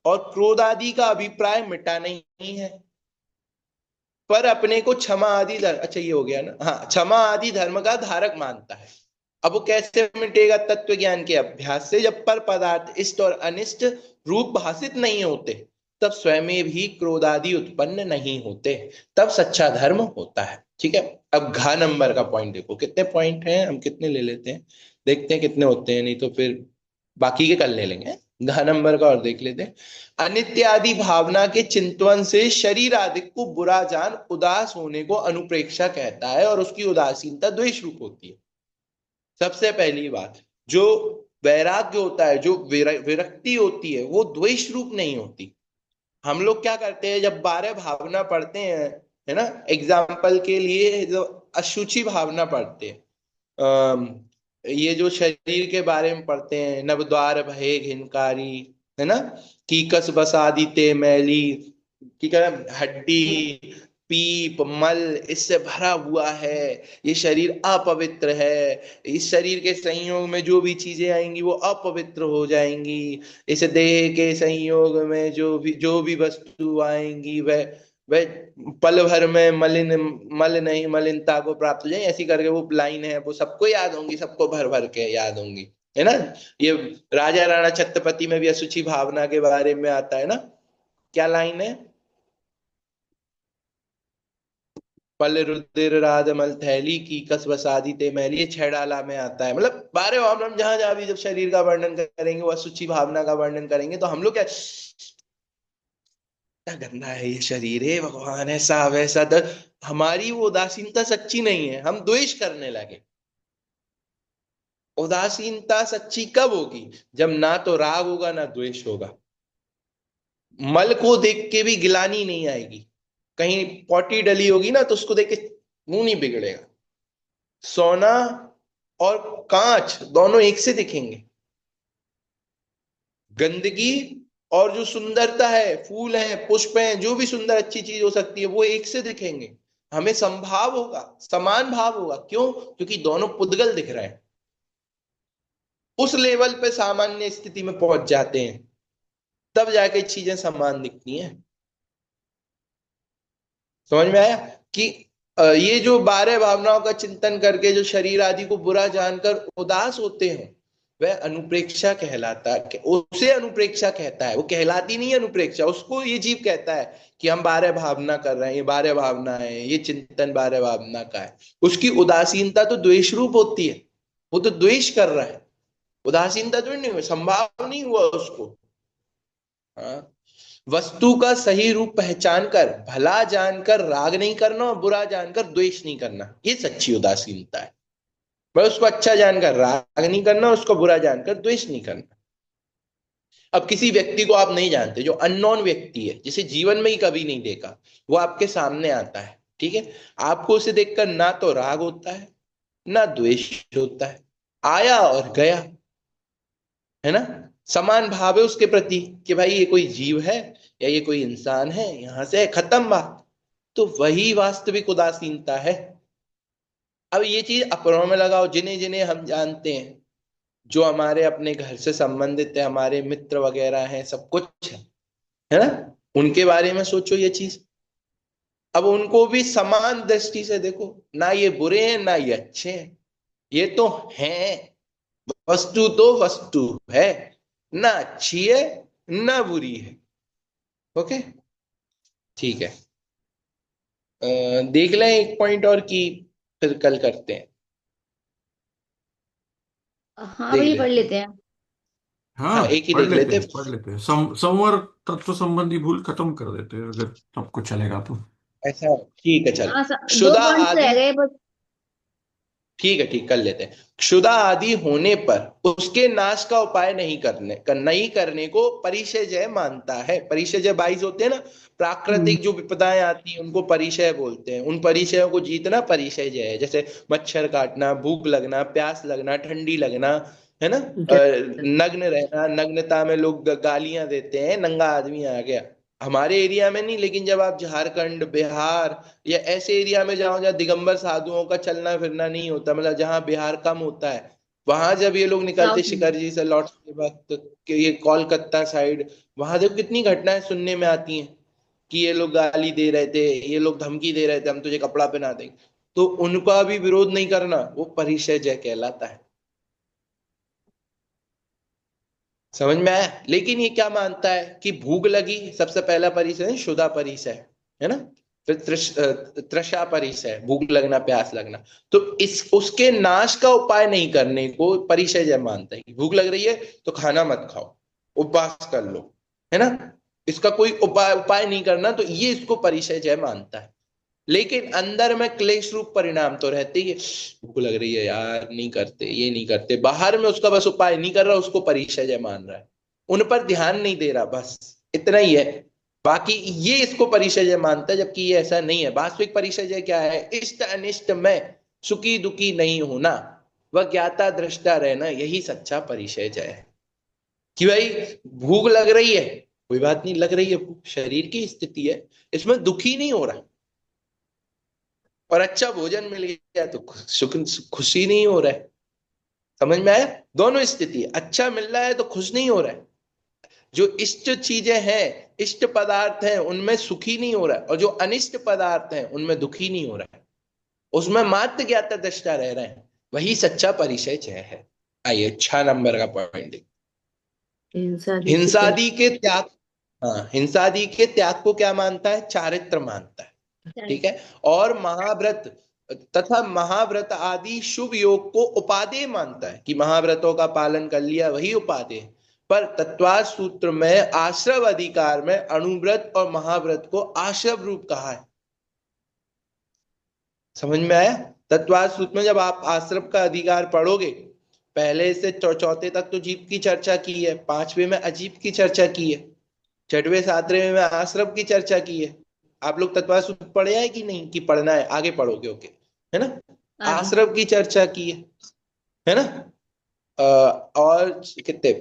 Speaker 1: और क्रोध आदि का अभिप्राय मिटा नहीं है, पर अपने को क्षमा आदि धर्म, अच्छा ये हो गया ना, हाँ, क्षमा आदि धर्म का धारक मानता है। अब वो कैसे मिटेगा? तत्व ज्ञान के अभ्यास से। जब पर पदार्थ इष्ट और अनिष्ट रूप भाषित नहीं होते, तब स्वयं भी क्रोध आदि उत्पन्न नहीं होते, तब सच्चा धर्म होता है। ठीक है, अब घ नंबर का पॉइंट देखो, कितने पॉइंट हैं, हम कितने ले लेते हैं, देखते हैं कितने होते हैं, नहीं तो फिर बाकी के कल ले लेंगे। घ नंबर का और देख लेते हैं। अनित्य आदि भावना के चिंतन से शरीर आदि को बुरा जान उदास होने को अनुप्रेक्षा कहता है, और उसकी उदासीनता द्वेष रूप होती है। सबसे पहली बात, जो वैराग्य होता है, जो विरक्ति होती है, वो द्वेष रूप नहीं होती। हम लोग क्या करते हैं, जब 12 भावना पढ़ते हैं, है ना, एग्जाम्पल के लिए जो अशुचि भावना पढ़ते हैं, ये जो शरीर के बारे में पढ़ते हैं, नवद्वार भये घिनकारी, है ना, कीकस बसादी ते मैली, की हड्डी पीप मल इससे भरा हुआ है, ये शरीर अपवित्र है, इस शरीर के संयोग में जो भी चीजें आएंगी वो अपवित्र हो जाएंगी, इस देह के संयोग में जो भी वस्तु आएंगी वह पल भर में मल नहीं मलिनता को प्राप्त हो जाए। ऐसी करके वो लाइन है, वो सबको याद होंगी, सबको भर भर के याद होंगी, है ना। ये राजा राणा छत्रपति में भी असुचि भावना के बारे में आता है ना। क्या लाइन है? पल रुधिर राज मल थैली की कस बसादी ते मैली, ये छेड़ाला में आता है। मतलब 12 भावना हम जहां जहां भी जब शरीर का वर्णन करेंगे, वो असुचि भावना का वर्णन करेंगे, तो हम लोग क्या गंदा है ये शरीर, है भगवान, ऐसा वैसा दर्द, हमारी वो उदासीनता सच्ची नहीं है, हम द्वेष करने लगे। उदासीनता सच्ची कब होगी? जब ना तो राग होगा ना द्वेष होगा। मल को देख के भी गिलानी नहीं आएगी, कहीं पॉटी डली होगी ना तो उसको देख के मुंह नहीं बिगड़ेगा। सोना और कांच दोनों एक से दिखेंगे, गंदगी और जो सुंदरता है, फूल हैं, पुष्प हैं, जो भी सुंदर अच्छी चीज हो सकती है, वो एक से दिखेंगे। हमें संभाव होगा, समान भाव होगा। क्यों? क्योंकि दोनों पुद्गल दिख रहे हैं। उस लेवल पे सामान्य स्थिति में पहुंच जाते हैं, तब जाके चीजें समान दिखती हैं। समझ में आया कि ये जो 12 भावनाओं का चिंतन करके जो शरीर आदि को बुरा जानकर उदास होते हैं, वह अनुप्रेक्षा कहलाता, उसे अनुप्रेक्षा कहता है, वो कहलाती नहीं अनुप्रेक्षा। उसको ये जीव कहता है कि हम बारह भावना कर रहे हैं, ये बारह भावना है, ये चिंतन बारह भावना का है। उसकी उदासीनता तो द्वेष रूप होती है, वो तो द्वेष कर रहा है, उदासीनता तो नहीं हुआ, संभाव नहीं हुआ उसको। हाँ, वस्तु का सही रूप पहचान कर भला जानकर राग नहीं करना और बुरा जानकर द्वेष नहीं करना, ये सच्ची उदासीनता है। मैं उसको अच्छा जानकर राग नहीं करना, उसको बुरा जानकर द्वेष नहीं करना। अब किसी व्यक्ति को आप नहीं जानते, जो अननोन व्यक्ति है, जिसे जीवन में ही कभी नहीं देखा, वो आपके सामने आता है, ठीक है, आपको उसे देखकर ना तो राग होता है ना द्वेष होता है, आया और गया, है ना। समान भाव है उसके प्रति कि भाई ये कोई जीव है या ये कोई इंसान है, यहां से खत्म बात। तो वही वास्तविक उदासीनता है। अब ये चीज अपनों में लगाओ, जिन्हें जिन्हें हम जानते हैं, जो हमारे अपने घर से संबंधित है, हमारे मित्र वगैरह हैं, सब कुछ है ना, उनके बारे में सोचो ये चीज। अब उनको भी समान दृष्टि से देखो, ना ये बुरे हैं ना ये अच्छे हैं, ये तो हैं, वस्तु तो वस्तु है, ना अच्छी है ना बुरी है। ओके, ठीक है। देख लें एक पॉइंट और की, फिर कल करते हैं।
Speaker 4: हाँ
Speaker 1: देख
Speaker 4: भैया
Speaker 1: ले,
Speaker 4: पढ़ लेते हैं।
Speaker 1: हाँ एक ही देख लेते हैं।
Speaker 2: पढ़ लेते हैं। संवर तत्व संबंधी भूल खत्म कर देते हैं, अगर सबको चलेगा तो।
Speaker 1: ऐसा ठीक है,
Speaker 4: हाँ
Speaker 1: चलो।
Speaker 4: दो
Speaker 1: क्षुधा
Speaker 4: पॉइंट्स रह
Speaker 1: आदि,
Speaker 4: गए बस।
Speaker 1: ठीक है, ठीक कर लेते हैं। क्षुधा आदि होने पर उसके नाश का उपाय नहीं करने को परिशय मानता है। परिशय 22 होते हैं ना, प्राकृतिक जो विपदाएं आती हैं उनको परिशय बोलते हैं। उन परिचयों को जीतना परिशय है। जैसे मच्छर काटना, भूख लगना, प्यास लगना, ठंडी लगना, है ना, नग्न रहना, नग्नता में लोग गालियां देते हैं, नंगा आदमी आ गया। हमारे एरिया में नहीं, लेकिन जब आप झारखंड, बिहार या ऐसे एरिया में जाओ जहाँ दिगंबर साधुओं का चलना फिरना नहीं होता, मतलब जहाँ बिहार कम होता है, वहां जब ये लोग निकलते
Speaker 4: साउथ में।
Speaker 1: शिखर जी से लौटते वक्त, कि ये कोलकाता साइड, वहां देखो कितनी घटनाएं सुनने में आती हैं कि ये लोग गाली दे रहे थे, ये लोग धमकी दे रहे थे, हम तुझे कपड़ा पहना देंगे। तो उनका भी विरोध नहीं करना, वो परिचय कहलाता है। समझ में आया। लेकिन ये क्या मानता है कि भूख लगी, सबसे पहला परिचय है क्षुधा परिचय, है ना, फिर तृषा परिचय, भूख लगना, प्यास लगना। तो इस उसके नाश का उपाय नहीं करने को परिचय मानता है कि भूख लग रही है तो खाना मत खाओ, उपवास कर लो, है ना, इसका कोई उपाय नहीं करना, तो ये इसको परिचय मानता है। लेकिन अंदर में क्लेश रूप परिणाम तो रहते ही है। भूख लग रही है यार, नहीं करते, ये नहीं करते, बाहर में उसका बस उपाय नहीं कर रहा, उसको परिचय मान रहा है, उन पर ध्यान नहीं दे रहा, बस इतना ही है। बाकी ये इसको परिचय मानता है, जबकि ये ऐसा नहीं है। वास्तविक परिचय क्या है? इष्ट अनिष्ट में सुखी दुखी नहीं होना, वह ज्ञाता दृष्टा रहना, यही सच्चा परिचय है। कि भाई भूख लग रही है, कोई बात नहीं, लग रही है भूख, शरीर की स्थिति है, इसमें दुखी नहीं हो रहा। और अच्छा भोजन मिल गया तो खुशी नहीं हो रहा है। समझ में आया? दोनों स्थिति है, अच्छा मिल रहा है तो खुश नहीं हो रहा है, जो इष्ट चीजें हैं, इष्ट पदार्थ हैं, उनमें सुखी नहीं हो रहा है, और जो अनिष्ट पदार्थ हैं उनमें दुखी नहीं हो रहा है, उसमें मात्र ज्ञाता दृष्टा रह रहे हैं, वही सच्चा परिचय है। आइए 6 नंबर का पॉइंट। हिंसादि के त्याग, हाँ, हिंसादि के त्याग को क्या मानता है? चारित्र मानता है, ठीक है। और महाव्रत तथा महाव्रत आदि शुभ योग को उपादेय मानता है कि महाव्रतों का पालन कर लिया वही उपादेय। पर तत्वार्थ सूत्र में आश्रव अधिकार में अणुव्रत और महाव्रत को आश्रव रूप कहा है। समझ में आया? तत्वार्थ सूत्र में जब आप आश्रव का अधिकार पढ़ोगे, पहले से चौथे तक तो जीव की चर्चा की है, 5वें में अजीब की चर्चा की है, 6वें 7वें में आश्रव की चर्चा की है। आप लोग तत्वार्थ सूत्र पढ़े है कि नहीं? कि पढ़ना है, आगे पढ़ोगे, ओके, है ना। आश्रव की चर्चा की है ना। और कितने,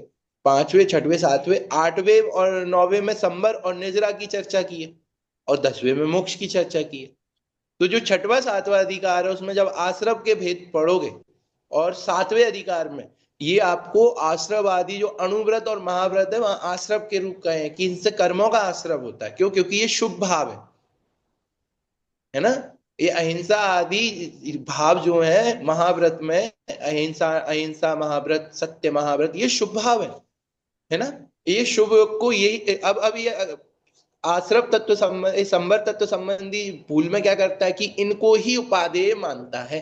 Speaker 1: 5वें 6वें 7वें 8वें और 9वें में संबर और निजरा की चर्चा की है, और 10वें में मोक्ष की चर्चा की है। तो जो 6वां 7वां अधिकार है उसमें जब आश्रव के भेद पढ़ोगे, और 7वें अधिकार में ये आपको आश्रव आदि जो अणुव्रत और महाव्रत है वहां आश्रव के रूप का है कि इनसे कर्मों का आश्रव होता है। क्यों? क्योंकि ये शुभ भाव है ना, ये अहिंसा आदि भाव जो है महाव्रत में, अहिंसा अहिंसा महाव्रत, सत्य महाव्रत, ये शुभ भाव है ना। ये शुभ को यही अब ये आश्रव तत्व संबंधी, संवर तत्व संबंधी भूल में क्या करता है कि इनको ही उपादेय मानता है।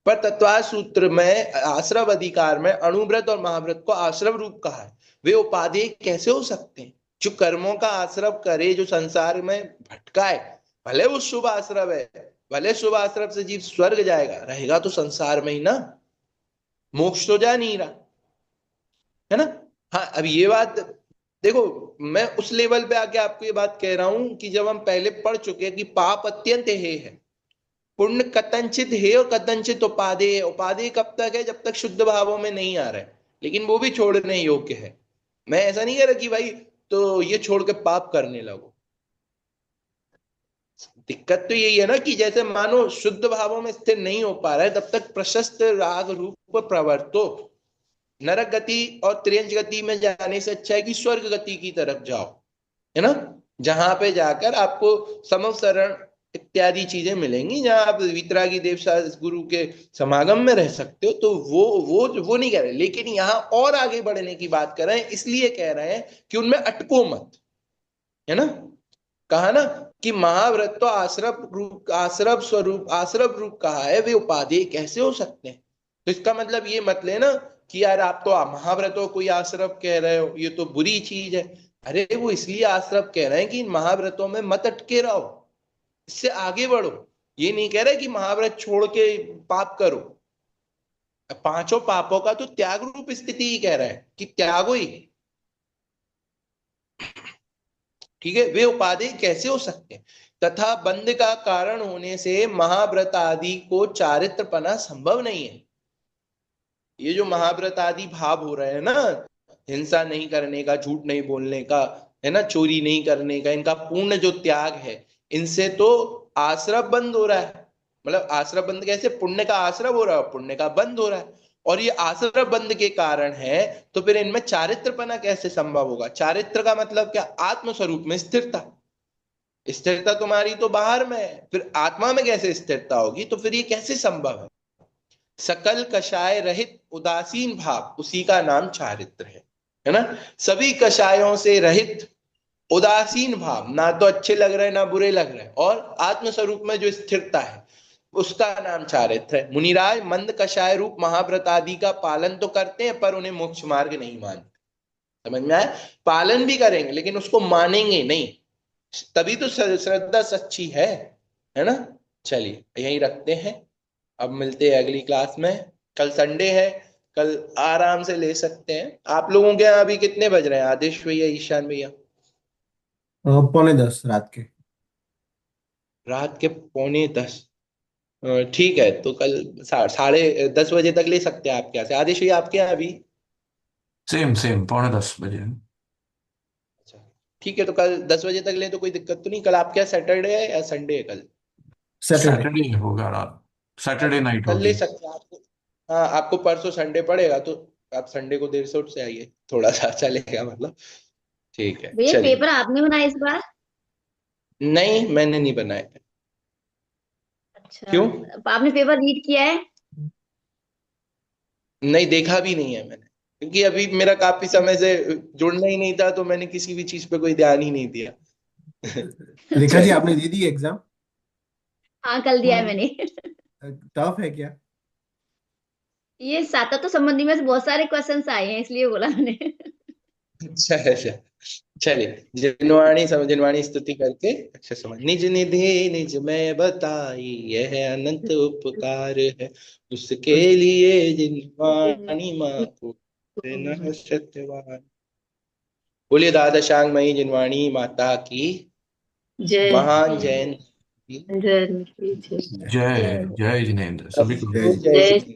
Speaker 1: पर तत्वार्थ सूत्र में आश्रव अधिकार में अणुव्रत और महाव्रत को आश्रव रूप कहा है। वे उपादेय कैसे हो सकते हैं? जो कर्मों का आश्रव करे, जो संसार में भटकाए, भले वो शुभ आश्रव है, भले शुभ आश्रव से जीव स्वर्ग जाएगा, रहेगा तो संसार में ही ना, मोक्ष तो जा नहीं रहा है ना। हाँ, अब ये बात देखो, मैं उस लेवल पे आके आपको ये बात कह रहा हूं कि जब हम पहले पढ़ चुके हैं कि पाप अत्यंत हे है, पुण्य कथनचित है और कथनचित उपादेय है। उपादेय कब तक है? जब तक शुद्ध भावों में नहीं आ रहा है, लेकिन वो भी छोड़ने योग्य है। मैं ऐसा नहीं कह रहा कि भाई तो ये छोड़ के पाप करने लगो। दिक्कत तो यही है ना कि जैसे मानो शुद्ध भावों में स्थिर नहीं हो पा रहा है, तब तक प्रशस्त राग रूप प्रवर्तो, नरक गति और त्रियंच गति में जाने से अच्छा है कि स्वर्ग गति की तरफ जाओ, है ना, जहां पे जाकर आपको समवसरण इत्यादि चीजें मिलेंगी, जहां आप वितरागी देव गुरु के समागम में रह सकते हो। तो वो नहीं कह रहे, लेकिन यहाँ और आगे बढ़ने की बात कर रहे हैं, इसलिए कह रहे हैं कि उनमें अटको मत, है ना। कहा ना कि महाव्रत तो आश्रव रूप, आश्रव स्वरूप, आश्रव रूप कहा है, वे उपादेय कैसे हो सकते हैं? तो इसका मतलब ये मत लेना कि यार आप तो महाव्रतों को आश्रव कह रहे हो, ये तो बुरी चीज है। अरे वो इसलिए आश्रव कह रहे हैं कि इन महाव्रतों में मत अटके रहो, इससे आगे बढ़ो। ये नहीं कह रहे कि महाव्रत छोड़ के पाप करो। पांचों पापों का तो त्याग रूप स्थिति ही कह रहा है कि त्यागो ही, ठीक है। वे उपादेय कैसे हो सकते हैं? तथा बंध का कारण होने से महाव्रत आदि को चारित्रपना संभव नहीं है। ये जो महाव्रत आदि भाव हो रहे हैं ना, हिंसा नहीं करने का, झूठ नहीं बोलने का, है ना, चोरी नहीं करने का, इनका पूर्ण जो त्याग है, इनसे तो आश्रव बंद हो रहा है। मतलब आश्रव बंद कैसे? पुण्य का आश्रव हो रहा है, पुण्य का बंद हो रहा है, और ये आश्रव बंद के कारण है। तो फिर इनमें चारित्रपना कैसे संभव होगा? चारित्र का मतलब क्या? आत्म स्वरूप में स्थिरता। स्थिरता तुम्हारी तो बाहर में है, फिर आत्मा में कैसे स्थिरता होगी? तो फिर ये कैसे संभव है? सकल कषाय रहित उदासीन भाव, उसी का नाम चारित्र है ना। सभी कषायों से रहित उदासीन भाव, ना तो अच्छे लग रहे ना बुरे लग रहे, और आत्मस्वरूप में जो स्थिरता है, उसका नाम चारित्र है। मुनिराज मंद कषाय रूप महाव्रत आदि का पालन तो करते हैं, पर उन्हें मोक्ष मार्ग नहीं मानते। समझ में आया? पालन भी करेंगे लेकिन उसको मानेंगे नहीं, तभी तो श्रद्धा सच्ची है ना। चलिए यहीं रखते हैं, अब मिलते हैं अगली क्लास में। कल संडे है, कल आराम से ले सकते हैं। आप लोगों के यहाँ अभी कितने बज रहे हैं आदेश भैया, ईशान भैया?
Speaker 5: 9:45 रात के।
Speaker 1: रात के 9:45? ठीक है, तो कल 10:30 बजे तक ले सकते हैं आपके यहाँ से। आदेश भैया आपके यहाँ अभी?
Speaker 2: सेम सेम 9:45 बजे।
Speaker 1: अच्छा ठीक है, तो कल 10 बजे तक ले तो कोई दिक्कत तो नहीं। कल आपके यहाँ सैटरडे है या संडे है कल?
Speaker 5: सैटरडे।
Speaker 2: सैटरडे होगा रात, सैटरडे नाइट
Speaker 1: कल ले
Speaker 2: होगी।
Speaker 1: सकते हैं आपको। हाँ, आपको परसों संडे पड़ेगा, तो आप संडे को देर से उठ से आइए, थोड़ा सा चलेगा मतलब। ठीक है
Speaker 4: भैया
Speaker 1: चलिए।
Speaker 4: पेपर आपने बनाया इस बार?
Speaker 1: नहीं, मैंने नहीं बनाया।
Speaker 4: अच्छा,
Speaker 1: क्यों?
Speaker 4: आपने पेपर रीड किया है?
Speaker 1: नहीं, देखा भी नहीं है मैंने, क्योंकि अभी मेरा काफी समय से जुड़ना ही नहीं था, तो मैंने किसी भी चीज पे कोई ध्यान ही नहीं दिया।
Speaker 5: रेखा जी, आपने दे दी एग्जाम?
Speaker 4: हाँ, कल दिया है मैंने।
Speaker 5: टफ है क्या?
Speaker 4: ये सातत्व संबंधी में से बहुत सारे क्वेश्चंस आए हैं, इसलिए बोला मैंने।
Speaker 1: अच्छा अच्छा, चलिए। जिनवाणी स्तुति करके अच्छा समझ। निज निधि निज में बताई, यह अनंत उपकार है, उसके लिए जिनवाणी माँ को न सत्यवान। बोलिए दादा शांगमयी जिनवाणी माता की
Speaker 4: जय
Speaker 1: महान जैन की
Speaker 4: जय
Speaker 2: जय जय जिनेंद्र, सभी को
Speaker 1: सबको जय
Speaker 4: जय
Speaker 1: श्री